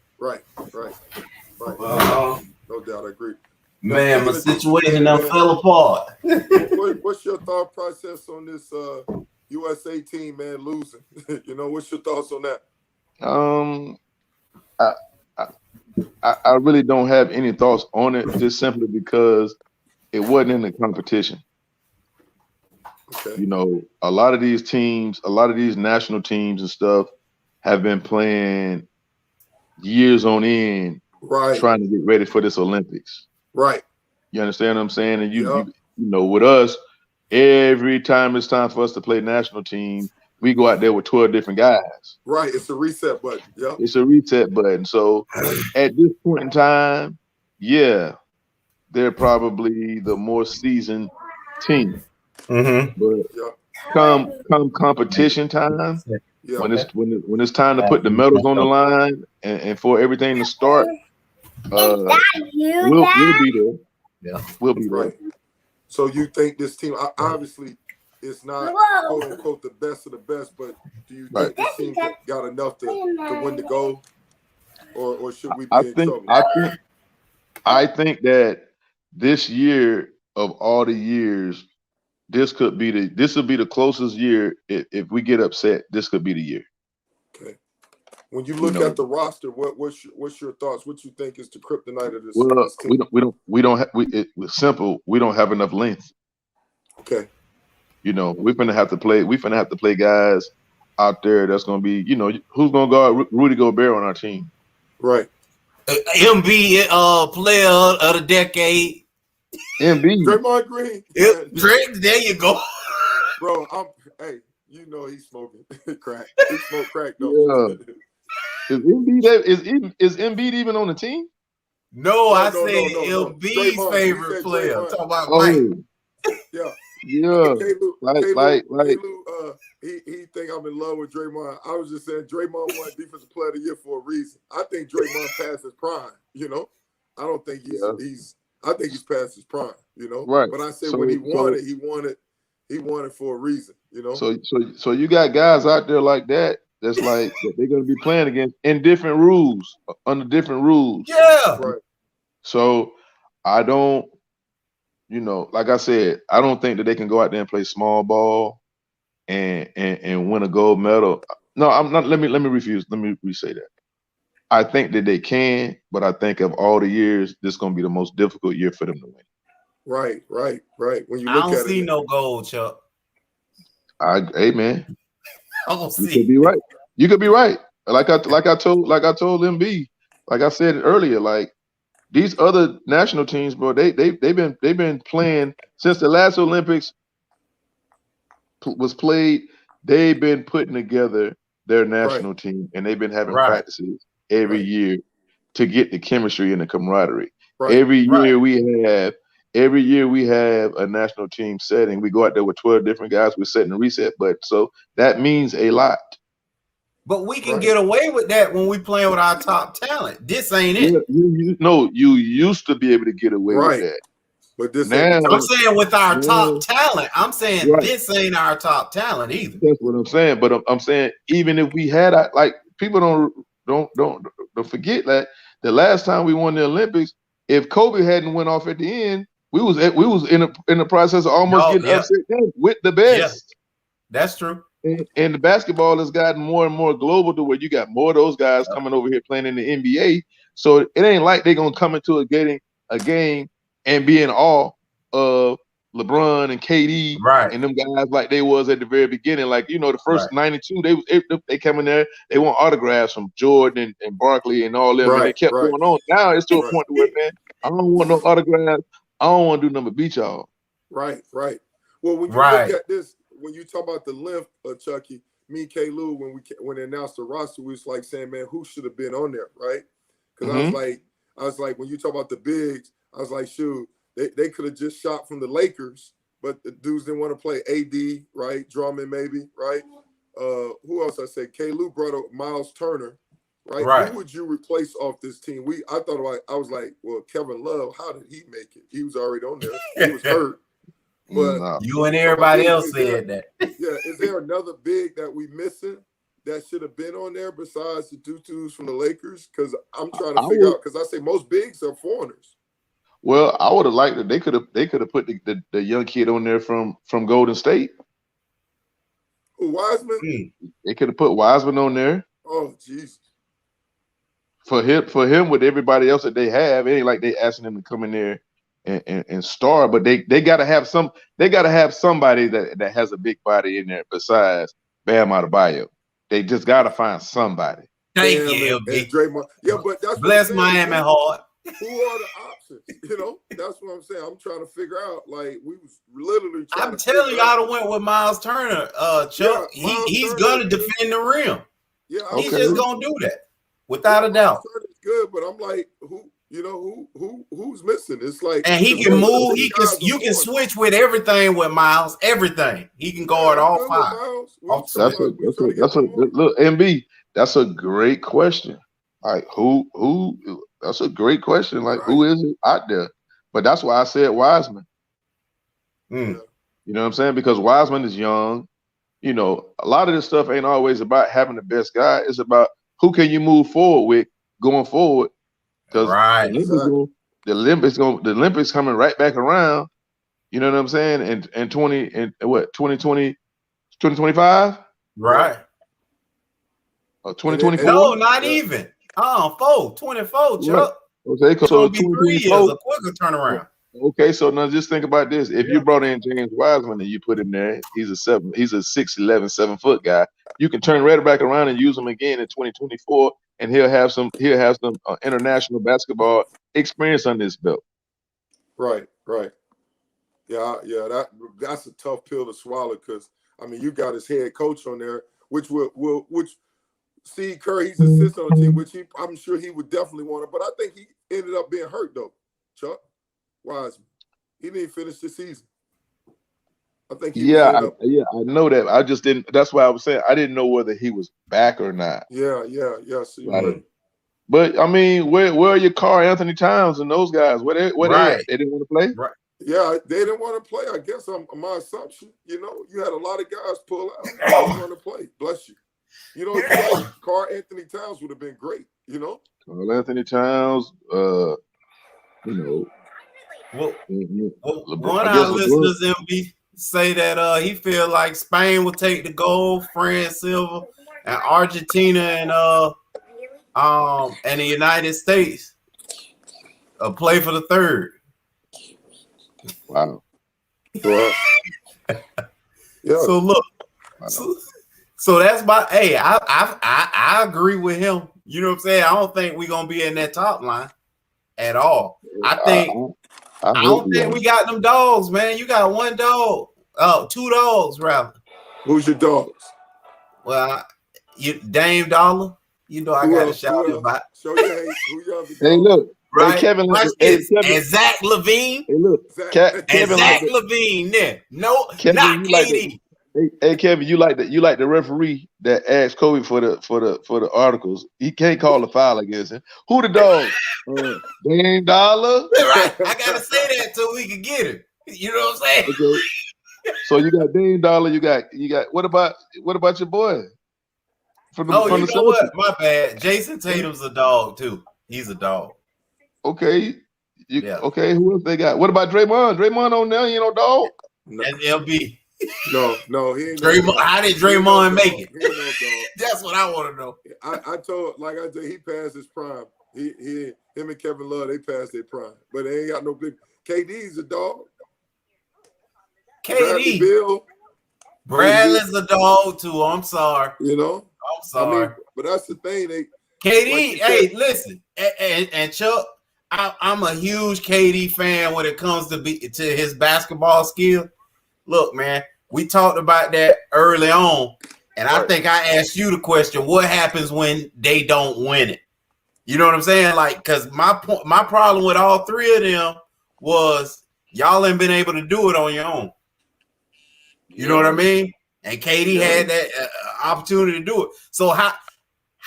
No doubt, I agree. Man, my situation done fell apart. What's your thought process on this? USA team, man, losing. You know, what's your thoughts on that? I, I really don't have any thoughts on it, just simply because it wasn't in the competition. Okay. You know, a lot of these teams, a lot of these national teams and stuff have been playing years on end, right, trying to get ready for this Olympics. Right. You understand what I'm saying? And you know, with us, every time it's time for us to play national team, we go out there with 12 different guys. Right. It's a reset button. Yeah. It's a reset button. So at this point in time, yeah, they're probably the more seasoned team. Mm-hmm. But come competition time, when it's time to put the medals on the line and for everything to start, we'll be there. Yeah, we'll be there. Right. So you think this team obviously is not quote unquote the best of the best, but do you think this team got enough to win the gold, or should we be in trouble? I think that this year of all the years, this will be the closest year. If we get upset, this could be the year. Okay. When you look at the roster, what's your thoughts? What you think is the kryptonite of this? Well, this team? we don't have it's simple. We don't have enough length. Okay. You know, we're gonna have to play guys out there that's gonna be, you know, who's gonna guard Rudy Gobert on our team. Right. MB player of the decade. MB. Draymond Green. There you go. Bro, hey, you know he's smoking crack. He smoked crack though. Yeah. Is Embiid even on the team? No, I said Embiid's favorite player. I'm talking about Mike. Yeah. Yeah. He think I'm in love with Draymond. I was just saying Draymond won Defensive Player of the Year for a reason. I think Draymond passed his prime, you know. I don't think I think he's past his prime, you know. Right. But I said when he won it for a reason, you know. So you got guys out there like that that's like that they're gonna be playing against in different rules, under different rules. Yeah. Right. So I don't, you know, like I said, I don't think that they can go out there and play small ball and win a gold medal. No, I'm not. Let me refuse. Let me re-say that. I think that they can, but I think of all the years, this is gonna be the most difficult year for them to win. Right. When you I look don't at see it, no gold, Chuck. Hey man, I don't see. You could be right. You could be right. Like I told MB, like I said earlier, like these other national teams, bro, they've been playing since the last Olympics was played. They've been putting together their national team, and they've been having practices every year to get the chemistry and the camaraderie. Right. Every year we have a national team setting. We go out there with 12 different guys. We're setting a reset button. So that means a lot. But we can get away with that when we playing with our top talent. This ain't it. You used to be able to get away with that. But this now, I'm saying with our top talent. I'm saying this ain't our top talent either. That's what I'm saying. But I'm saying even if we had, like, people don't forget that the last time we won the Olympics, if Kobe hadn't went off at the end, we was in the process of almost getting upset with the best. Yeah. That's true. And the basketball has gotten more and more global to where you got more of those guys coming over here playing in the NBA. So it ain't like they're gonna come into a game and be in awe of LeBron and KD and them guys like they was at the very beginning. Like, you know, the first 92, they come in there, they want autographs from Jordan and Barkley and all them, and they kept going on. Now it's to a point where, man, I don't want no autographs. I don't want to do nothing but beat y'all. Right. Well, when you look at this, when you talk about the length of Chucky, me and K-Lou, when they announced the roster, we was like saying, man, who should have been on there, right? Because I was like, when you talk about the bigs, I was like, shoot, they could have just shot from the Lakers, but the dudes didn't want to play. AD, right? Drummond, maybe, right? Who else? I said K-Lou brought up Miles Turner, right? Who would you replace off this team? I was like, well, Kevin Love, how did he make it? He was already on there. He was hurt. But you and everybody else said that. Yeah, is there another big that we missing that should have been on there besides the tutus from the Lakers? Because I'm trying to figure out, because I say most bigs are foreigners. Well, I would have liked that they could have put the young kid on there from Golden State. Who, Wiseman? They could have put Wiseman on there. Oh, Jesus. For him, with everybody else that they have, it ain't like they asking him to come in there and star. But they gotta have somebody that has a big body in there besides Bam Adebayo. They just gotta find somebody. Thank you, and Draymond. Yeah, but that's bless Miami hard. Who are the options? You know, that's what I'm saying. I'm trying to figure out. Like, we was literally trying I'm telling you, I'd have went with Miles Turner, Chuck. Yeah, he's gonna defend the rim. Yeah, he's just gonna do that without a doubt. Turner's good, but I'm like, who's missing? It's like, and he can move. You can switch with everything with Miles. Everything he can guard all five. That's a look, MB. That's a great question. Like who? That's a great question. Like who is it out there? But that's why I said Wiseman. You know what I'm saying? Because Wiseman is young. You know, a lot of this stuff ain't always about having the best guy. It's about who can you move forward with going forward. Because the Olympics coming right back around. You know what I'm saying? And 2025? Right. 2024? No, not even. 24, Chuck. Okay, so be 3 years, a quicker turnaround. Okay, so now just think about this. If you brought in James Wiseman and you put him there, he's a 6'11", 7-foot guy. You can turn right back around and use him again in 2024, and he'll have some international basketball experience on his belt. Right. Yeah, that's a tough pill to swallow because I mean you got his head coach on there, which Steve Kerr, he's assistant on the team, which I'm sure he would definitely want it. But I think he ended up being hurt though, Chuck Wiseman. He didn't finish the season. I think I know that. I just didn't. That's why I was saying I didn't know whether he was back or not. Yeah. So right. But I mean, where are your Karl Anthony Towns and those guys? Where they didn't want to play? Right. Yeah, they didn't want to play. I guess my assumption. You know, you had a lot of guys pull out. They didn't want to play. Bless you. You know, Karl Anthony Towns would have been great. You know, Karl Anthony Towns. You know. Well, one of our listeners, MB, say that he feel like Spain will take the gold, France silver, and Argentina and the United States play for the third. Wow. Yeah. So look, so that's my. Hey, I agree with him. You know what I'm saying? I don't think we're gonna be in that top line at all. I don't think we got them dogs, man. You got one dog. Oh, two dogs, rather. Who's your dogs? Well, Dame Dollar. You know I got to shout you about. Hey, look. Right. Hey, Kevin, and Zach LaVine. Hey, look. Kevin Zach LaVine there. No, Kevin, not KD. Hey, Kevin, you like the referee that asked Kobe for the articles. He can't call a foul against him. Who the dog? Dame Dollar. Right. I gotta say that till we can get him. You know what I'm saying? Okay. So you got Dame Dollar. You got. What about your boy? You know what? My bad. Jason Tatum's a dog too. He's a dog. Okay. Okay. Who else they got? What about Draymond? Draymond on there? You know, dog. That's LB. No, he ain't. Draymond, how did Draymond make it? He ain't no dog. That's what I want to know. I told he passed his prime. Him and Kevin Love, they passed their prime, but they ain't got no big. KD's a dog. KD. Bradley's a dog too. I'm sorry. You know. I'm sorry. But that's the thing. KD, hey, listen, and Chuck, I'm a huge KD fan when it comes to his basketball skill. Look, man, we talked about that early on, and I think I asked you the question: what happens when they don't win it? You know what I'm saying? Like, because my problem with all three of them was y'all ain't been able to do it on your own. You know what I mean? And KD had that opportunity to do it. So how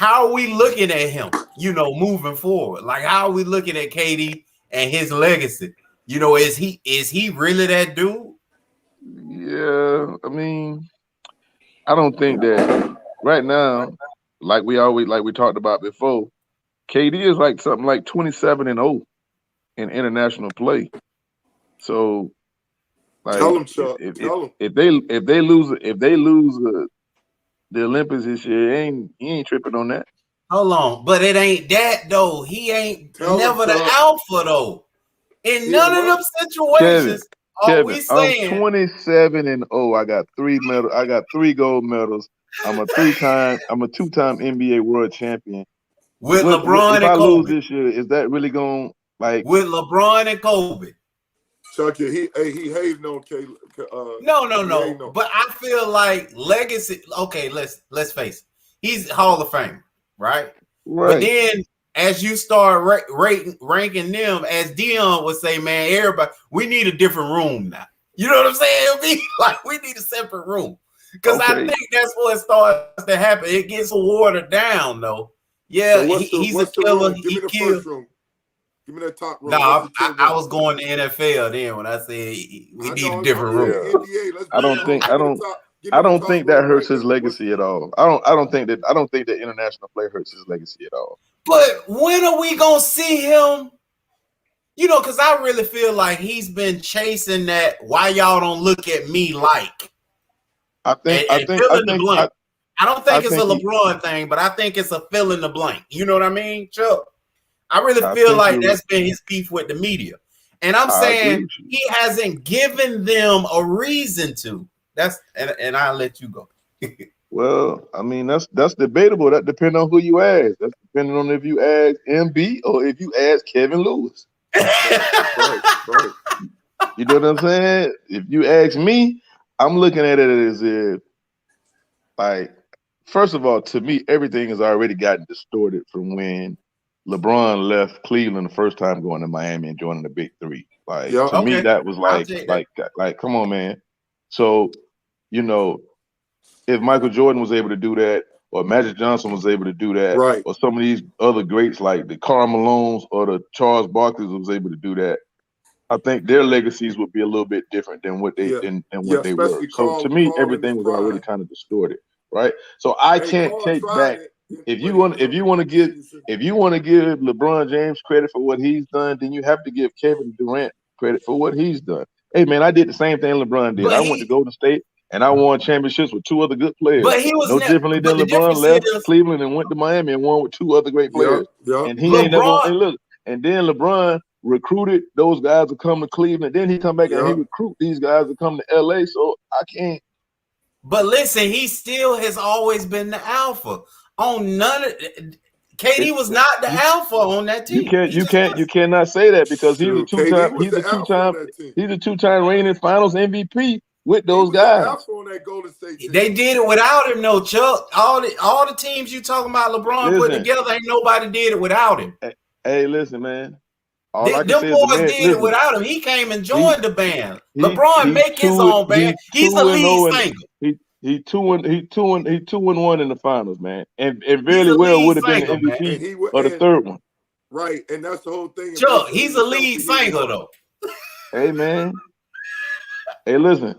are we looking at him, you know, moving forward? Like, how are we looking at KD and his legacy? You know, is he really that dude? Yeah, I mean, I don't think that right now, like we talked about before, KD is like something like 27-0 in international play. So, like, tell him, Chuck. Tell him. If they lose the Olympics this year. He ain't tripping on that. Hold on, but it ain't that though. He ain't never the alpha though. In none of them situations are we saying I'm 27-0. I got 3 medals. I got 3 gold medals. I'm a 2-time NBA world champion. With LeBron and Kobe. If I lose this year, is that really going like with LeBron and Kobe? Chucky, he hating on K. No. But I feel like legacy. Okay, let's face it. He's Hall of Fame, right? But then as you start ranking them, as Dion would say, man, everybody, we need a different room now. You know what I'm saying? It'll be like we need a separate room. Because I think that's what starts to happen. It gets watered down, though. Yeah, so he's a killer. Give me the first room. Give me that top room. No, I was going to NFL then when I said we need a different room. I don't think that hurts his legacy at all. I don't think that international play hurts his legacy at all. But when are we gonna see him? You know, because I really feel like he's been chasing that. Why y'all don't look at me like? I don't think it's a LeBron thing, but I think it's a fill in the blank. You know what I mean, Chuck? I really feel like that's been his beef with the media. And I'm saying he hasn't given them a reason to. And I'll let you go. Well, I mean, that's debatable. That depends on who you ask. That's depending on if you ask MB or if you ask Kevin Lewis. Right. You know what I'm saying? If you ask me, I'm looking at it as if, like, first of all, to me, everything has already gotten distorted from when LeBron left Cleveland the first time going to Miami and joining the Big Three. Like, to me, that was like, come on, man. So, you know, if Michael Jordan was able to do that, or Magic Johnson was able to do that, right, or some of these other greats like the Karl Malones or the Charles Barkley was able to do that, I think their legacies would be a little bit different than what they what they were. So to me, everything was already kind of distorted, right? So I can't take back. If you want to give LeBron James credit for what he's done, then you have to give Kevin Durant credit for what he's done. Hey man, I did the same thing LeBron did. I went to Golden State and I won championships with 2 other good players. But he was no differently than LeBron left Cleveland and went to Miami and won with 2 other great players. And he ain't never. And look, and then LeBron recruited those guys to come to Cleveland. Then he come back and he recruit these guys to come to LA. So I can't. But listen, he still has always been the alpha. On none of KD was not the alpha on that team. You cannot say that because he's a two-time reigning Finals MVP with those guys. They did it without him, no, Chuck. All the teams you talking about LeBron put together, ain't nobody did it without him. Hey, listen, man. Them boys did it without him. He came and joined the band. LeBron make his own band. He's the lead singer. He 2-1 in the finals, man, and very well would have been the MVP or the third one. Right, and that's the whole thing. Chuck, he's a lead singer though. Hey man, hey listen,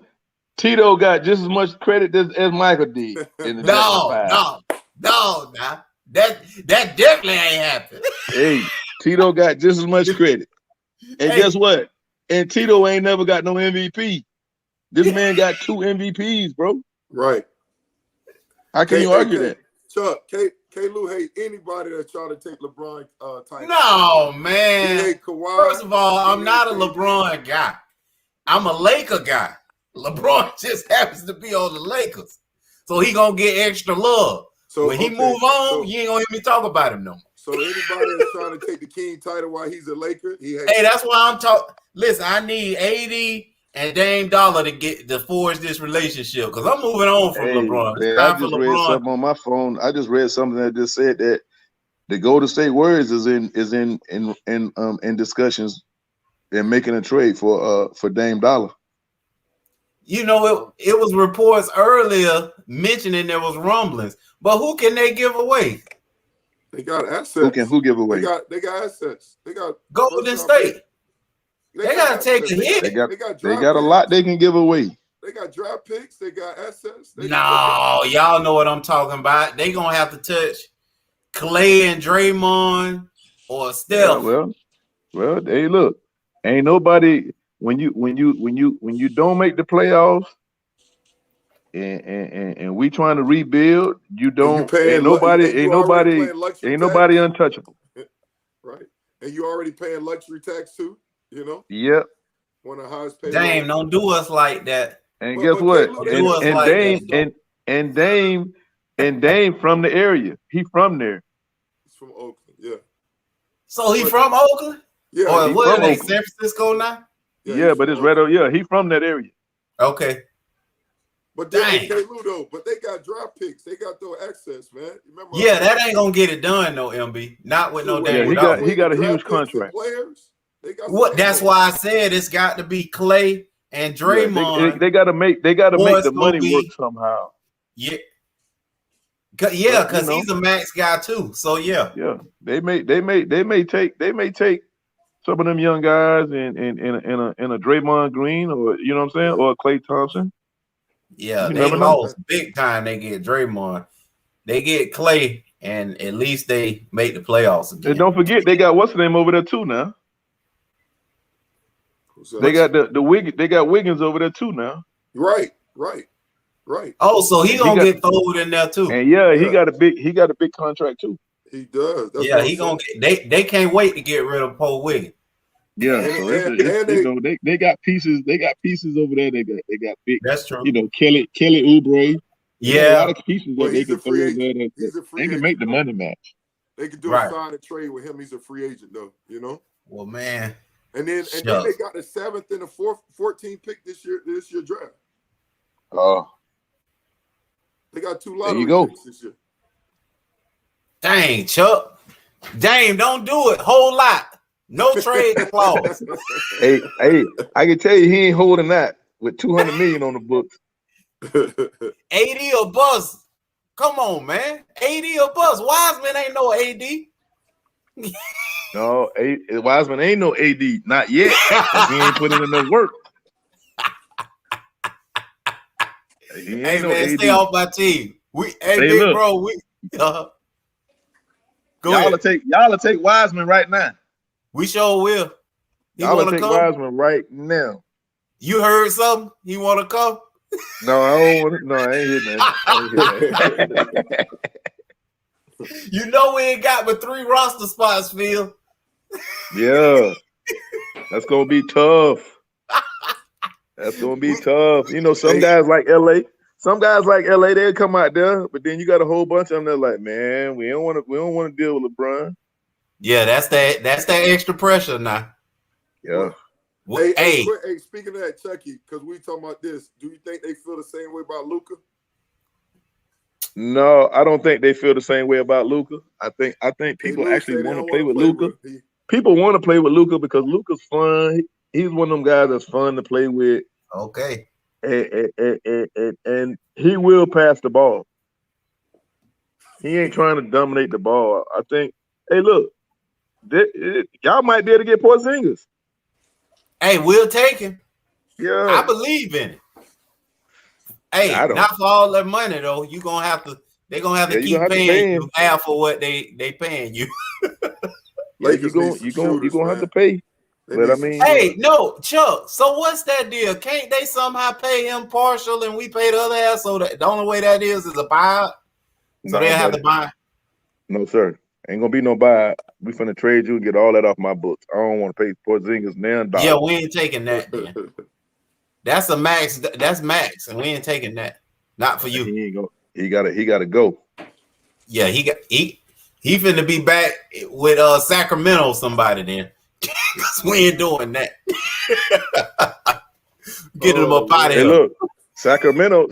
Tito got just as much credit as Michael did. No, that definitely ain't happened. Hey, Tito got just as much credit, and guess what? And Tito ain't never got no MVP. This man got 2 MVPs, bro. Right. How can you argue that? Chuck, K-Lou hate anybody that try to take LeBron title. No, man. He hate Kawhi. First of all, I'm not a LeBron guy. I'm a Laker guy. LeBron just happens to be on the Lakers. So he gonna get extra love. So when he move on, you ain't gonna hear me talk about him no more. So anybody that's trying to take the King title while he's a Laker, hey, that's why I'm talking. Listen, I need 80 and Dame Dollar to forge this relationship because I'm moving on from LeBron. Man, I just read something on my phone. I just read something that just said that the Golden State Warriors is in discussions and making a trade for Dame Dollar. You know, it was reports earlier mentioning there was rumblings, but who can they give away? They got assets. Who give away? They got assets. They got Golden State. They got to take a hit. They got a lot they can give away. They got draft picks. They got assets. Y'all know what I'm talking about. They gonna have to touch Clay and Draymond or Steph. Yeah, well, hey, look, ain't nobody when you don't make the playoffs, and we trying to rebuild. You don't. Ain't nobody untouchable. Right, and you already paying luxury tax too. You know. Yep. One of the highest paid. Dame, don't do us like that. And guess what? And Dame from the area. He from there. He's from Oakland. Yeah. So he from Oakland? Yeah. Or what are they, San Francisco now? Yeah, but it's right over. Yeah, he from that area. Okay. But they got draft picks. They got those access, man. Remember? Yeah, that ain't gonna get it done, no MB. Not with no Dame. He got a huge contract. Players. What? That's why I said it's got to be Clay and Draymond. Yeah, they got to make the money work somehow. Yeah. Yeah, because he's a max guy too. So yeah. They may take some of them young guys in a Draymond Green, or you know what I'm saying, or Klay Thompson. Yeah, they lost big time. They get Draymond, they get Clay, and at least they make the playoffs again. And don't forget they got what's the name over there too now. They got they got Wiggins over there too now. Right. Oh, so he gonna get thrown in there too. And he got a big contract too. He does. That's he gonna get. They can't wait to get rid of Paul Wiggins. Yeah, they got pieces. They got pieces over there. They got big. That's true. You know, Kelly Oubre. Yeah, a lot of pieces that they can throw in there. They can make the money match. They can do a sign and trade with him. He's a free agent though. You know. Well, man. And then they got the 7th and the 14th pick this year draft. Oh. They got 2 lottery picks this year. Dang, Chuck. Dame, don't do it. Whole lot. No trade clause. Hey, I can tell you he ain't holding that with $200 million on the books. 80 or bust. Come on, man. 80 or bust. Wiseman ain't no AD. No, Wiseman ain't no AD. Not yet. He ain't putting in enough work. Hey, man, stay off my team. Big bro, go y'all will take Wiseman right now. We sure will. Y'all will take Wiseman right now. You heard something? He want to come? No, I don't want to. No, I ain't hear that. You know we ain't got but 3 roster spots, Phil. Yeah. That's gonna be tough. That's gonna be tough. You know, some guys like LA. They'll come out there, but then you got a whole bunch of them that like, man, we don't want to deal with LeBron. Yeah, that's that extra pressure now. Yeah. Hey, speaking of that, Chucky, because we talking about this, do you think they feel the same way about Luka? No, I don't think they feel the same way about Luka. I think people actually want to play with Luka. People want to play with Luka because Luka's fun. He's one of them guys that's fun to play with. Okay. And he will pass the ball. He ain't trying to dominate the ball. I think, hey, look, y'all might be able to get Porzingis. Hey, we'll take him. Yeah. I believe in it. Hey, not for all that money though. They're gonna have to keep paying you half of what they paying you. Like you're gonna have to pay. But I mean, hey, no, Chuck. So what's that deal? Can't they somehow pay him partial and we pay the other half? So the only way that is a buyout. So they'll have to buy. No, sir. Ain't gonna be no buyout. We finna trade you and get all that off my books. I don't want to pay Porzingis now. Yeah, we ain't taking that. Man. That's a max. That's max, and we ain't taking that. Not for you. He ain't go. He gotta go. Yeah, he finna be back with Sacramento somebody then. Cause we ain't doing that. Getting them up out of here. Look, Sacramento.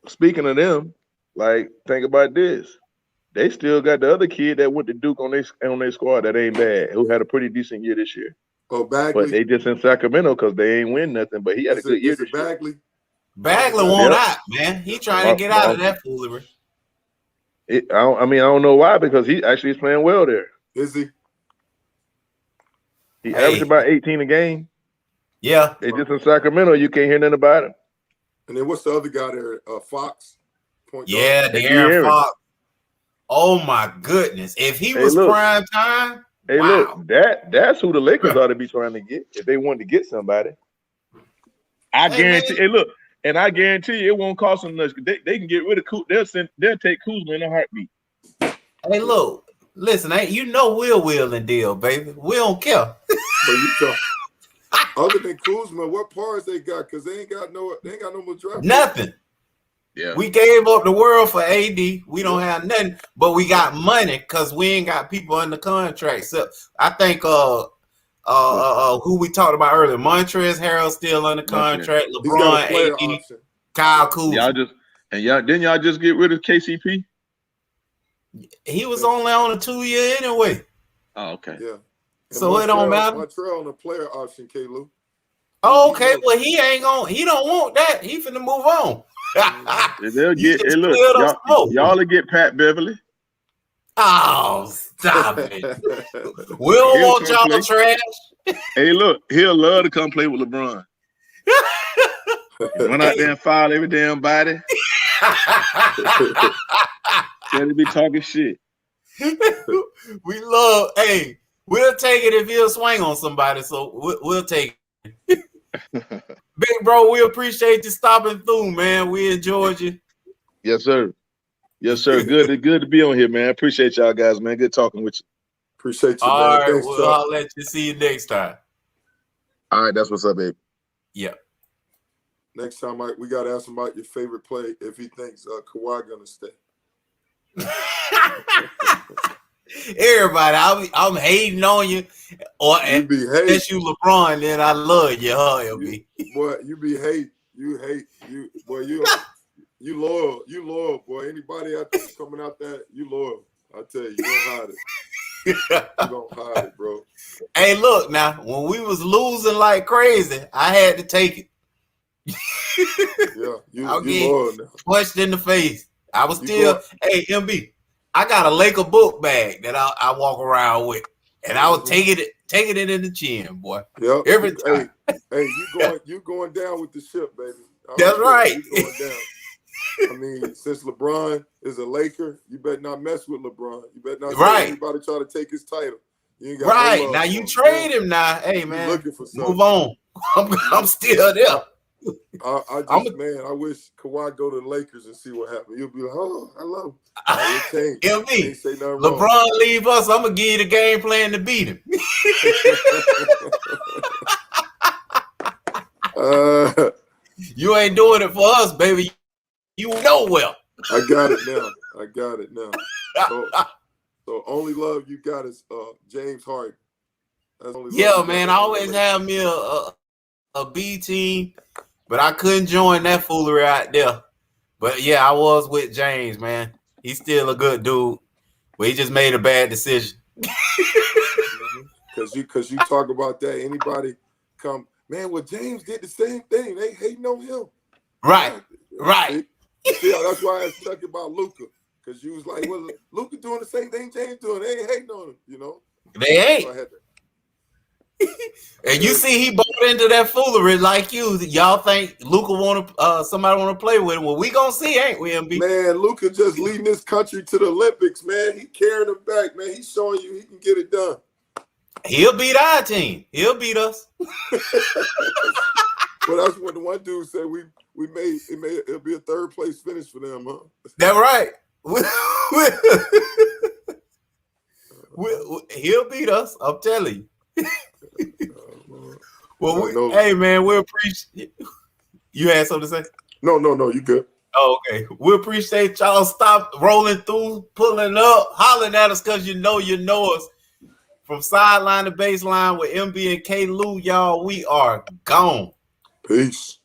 Speaking of them, like think about this. They still got the other kid that went to Duke on their squad that ain't bad, who had a pretty decent year this year. Oh, Bagley. But they just in Sacramento because they ain't win nothing. But he had a good year this year. Bagley won't out, man. He trying to get out of that foolery. I don't know why, because he actually is playing well there. Is he? He averaged about 18 a game. Yeah. They just in Sacramento. You can't hear nothing about him. And then what's the other guy there? Fox? De'Aaron Fox. Oh, my goodness. If he was prime time. Hey, look, that's who the Lakers ought to be trying to get if they wanted to get somebody. I guarantee. Hey, look, And I guarantee you, it won't cost them much. They can get rid of Kuzma. They'll take Kuzma in a heartbeat. Hey, look, listen, you know we'll wheel and deal, baby. We don't care. But you talk, other than Kuzma, what parts they got? Because they ain't got no more draft. Nothing. Yeah. We gave up the world for AD. We don't have nothing, but we got money because we ain't got people under contract. So I think who we talked about earlier, Montrezl Harrell still under contract. LeBron, AD, Kyle Kuzma. Didn't y'all just get rid of KCP? He was only on a 2-year anyway. Oh, okay. Yeah. So it don't matter. Montreal on a player option, K-Lou. Oh, okay. Well, he don't want that. He finna move on. They'll get. Hey, look, y'all will get Pat Beverly. Oh, stop it. We don't want y'all trash. Hey, look, he'll love to come play with LeBron. Run out there and foul every damn body. Tell be talking shit. We love. Hey, we'll take it if he'll swing on somebody. So we'll take it. Big bro, we appreciate you stopping through, man. We enjoyed you. Yes, sir. Yes, sir. Good to be on here, man. Appreciate y'all guys, man. Good talking with you. Appreciate you, man. All right, Thanks, well, I'll let you see you next time. All right, that's what's up, baby. Yeah. Next time, Mike, we got to ask him about your favorite play if he thinks Kawhi gonna stay. Everybody, I'm hating on you, unless you LeBron, then I love you, LB. Boy, you hate, boy, you loyal, boy. Anybody out there coming out there, you loyal. I tell you, you don't hide it. You don't hide it, bro. Hey, look now, when we was losing like crazy, I had to take it. Yeah, you loyal now. Punched in the face. I was still, hey, MB, I got a Laker book bag that I walk around with, and I was taking it in the chin, boy. Yep. Every time. Hey, you going down with the ship, baby. That's right. You going down. I mean, since LeBron is a Laker, you better not mess with LeBron. You better not let anybody try to take his title. You ain't got no love now you trade him now. Hey, man, looking for move on. I'm still there. I wish Kawhi go to the Lakers and see what happens. You'll be like, oh, I love him. MB, LeBron leave us, I'm going to give you the game plan to beat him. You ain't doing it for us, baby. You know well. I got it now. So only love you got is James Harden. Man, I always have me a B team, but I couldn't join that foolery out there. But yeah, I was with James, man. He's still a good dude, but he just made a bad decision. Because you talk about that, anybody come, man, well, James did the same thing. They hating on him. Right. See, that's why I stuck about Luka. Because you was like, well, Luka doing the same thing James doing. They ain't hating on him, you know? They ain't. And you see he bought into that foolery like you. Y'all think Luka somebody want to play with him. Well, we gonna see, ain't we, MB? Man, Luka just leading this country to the Olympics, man. He carrying them back, man. He's showing you he can get it done. He'll beat our team. He'll beat us. Well, that's what the one dude said. It'll be a third place finish for them, huh? That's right. He'll beat us. I'm telling you. Well, hey man, we appreciate. You had something to say? No, you good. Oh, okay. We appreciate y'all stop rolling through, pulling up, hollering at us because you know us. From sideline to baseline with MB and K. Lou, y'all, we are gone. Peace.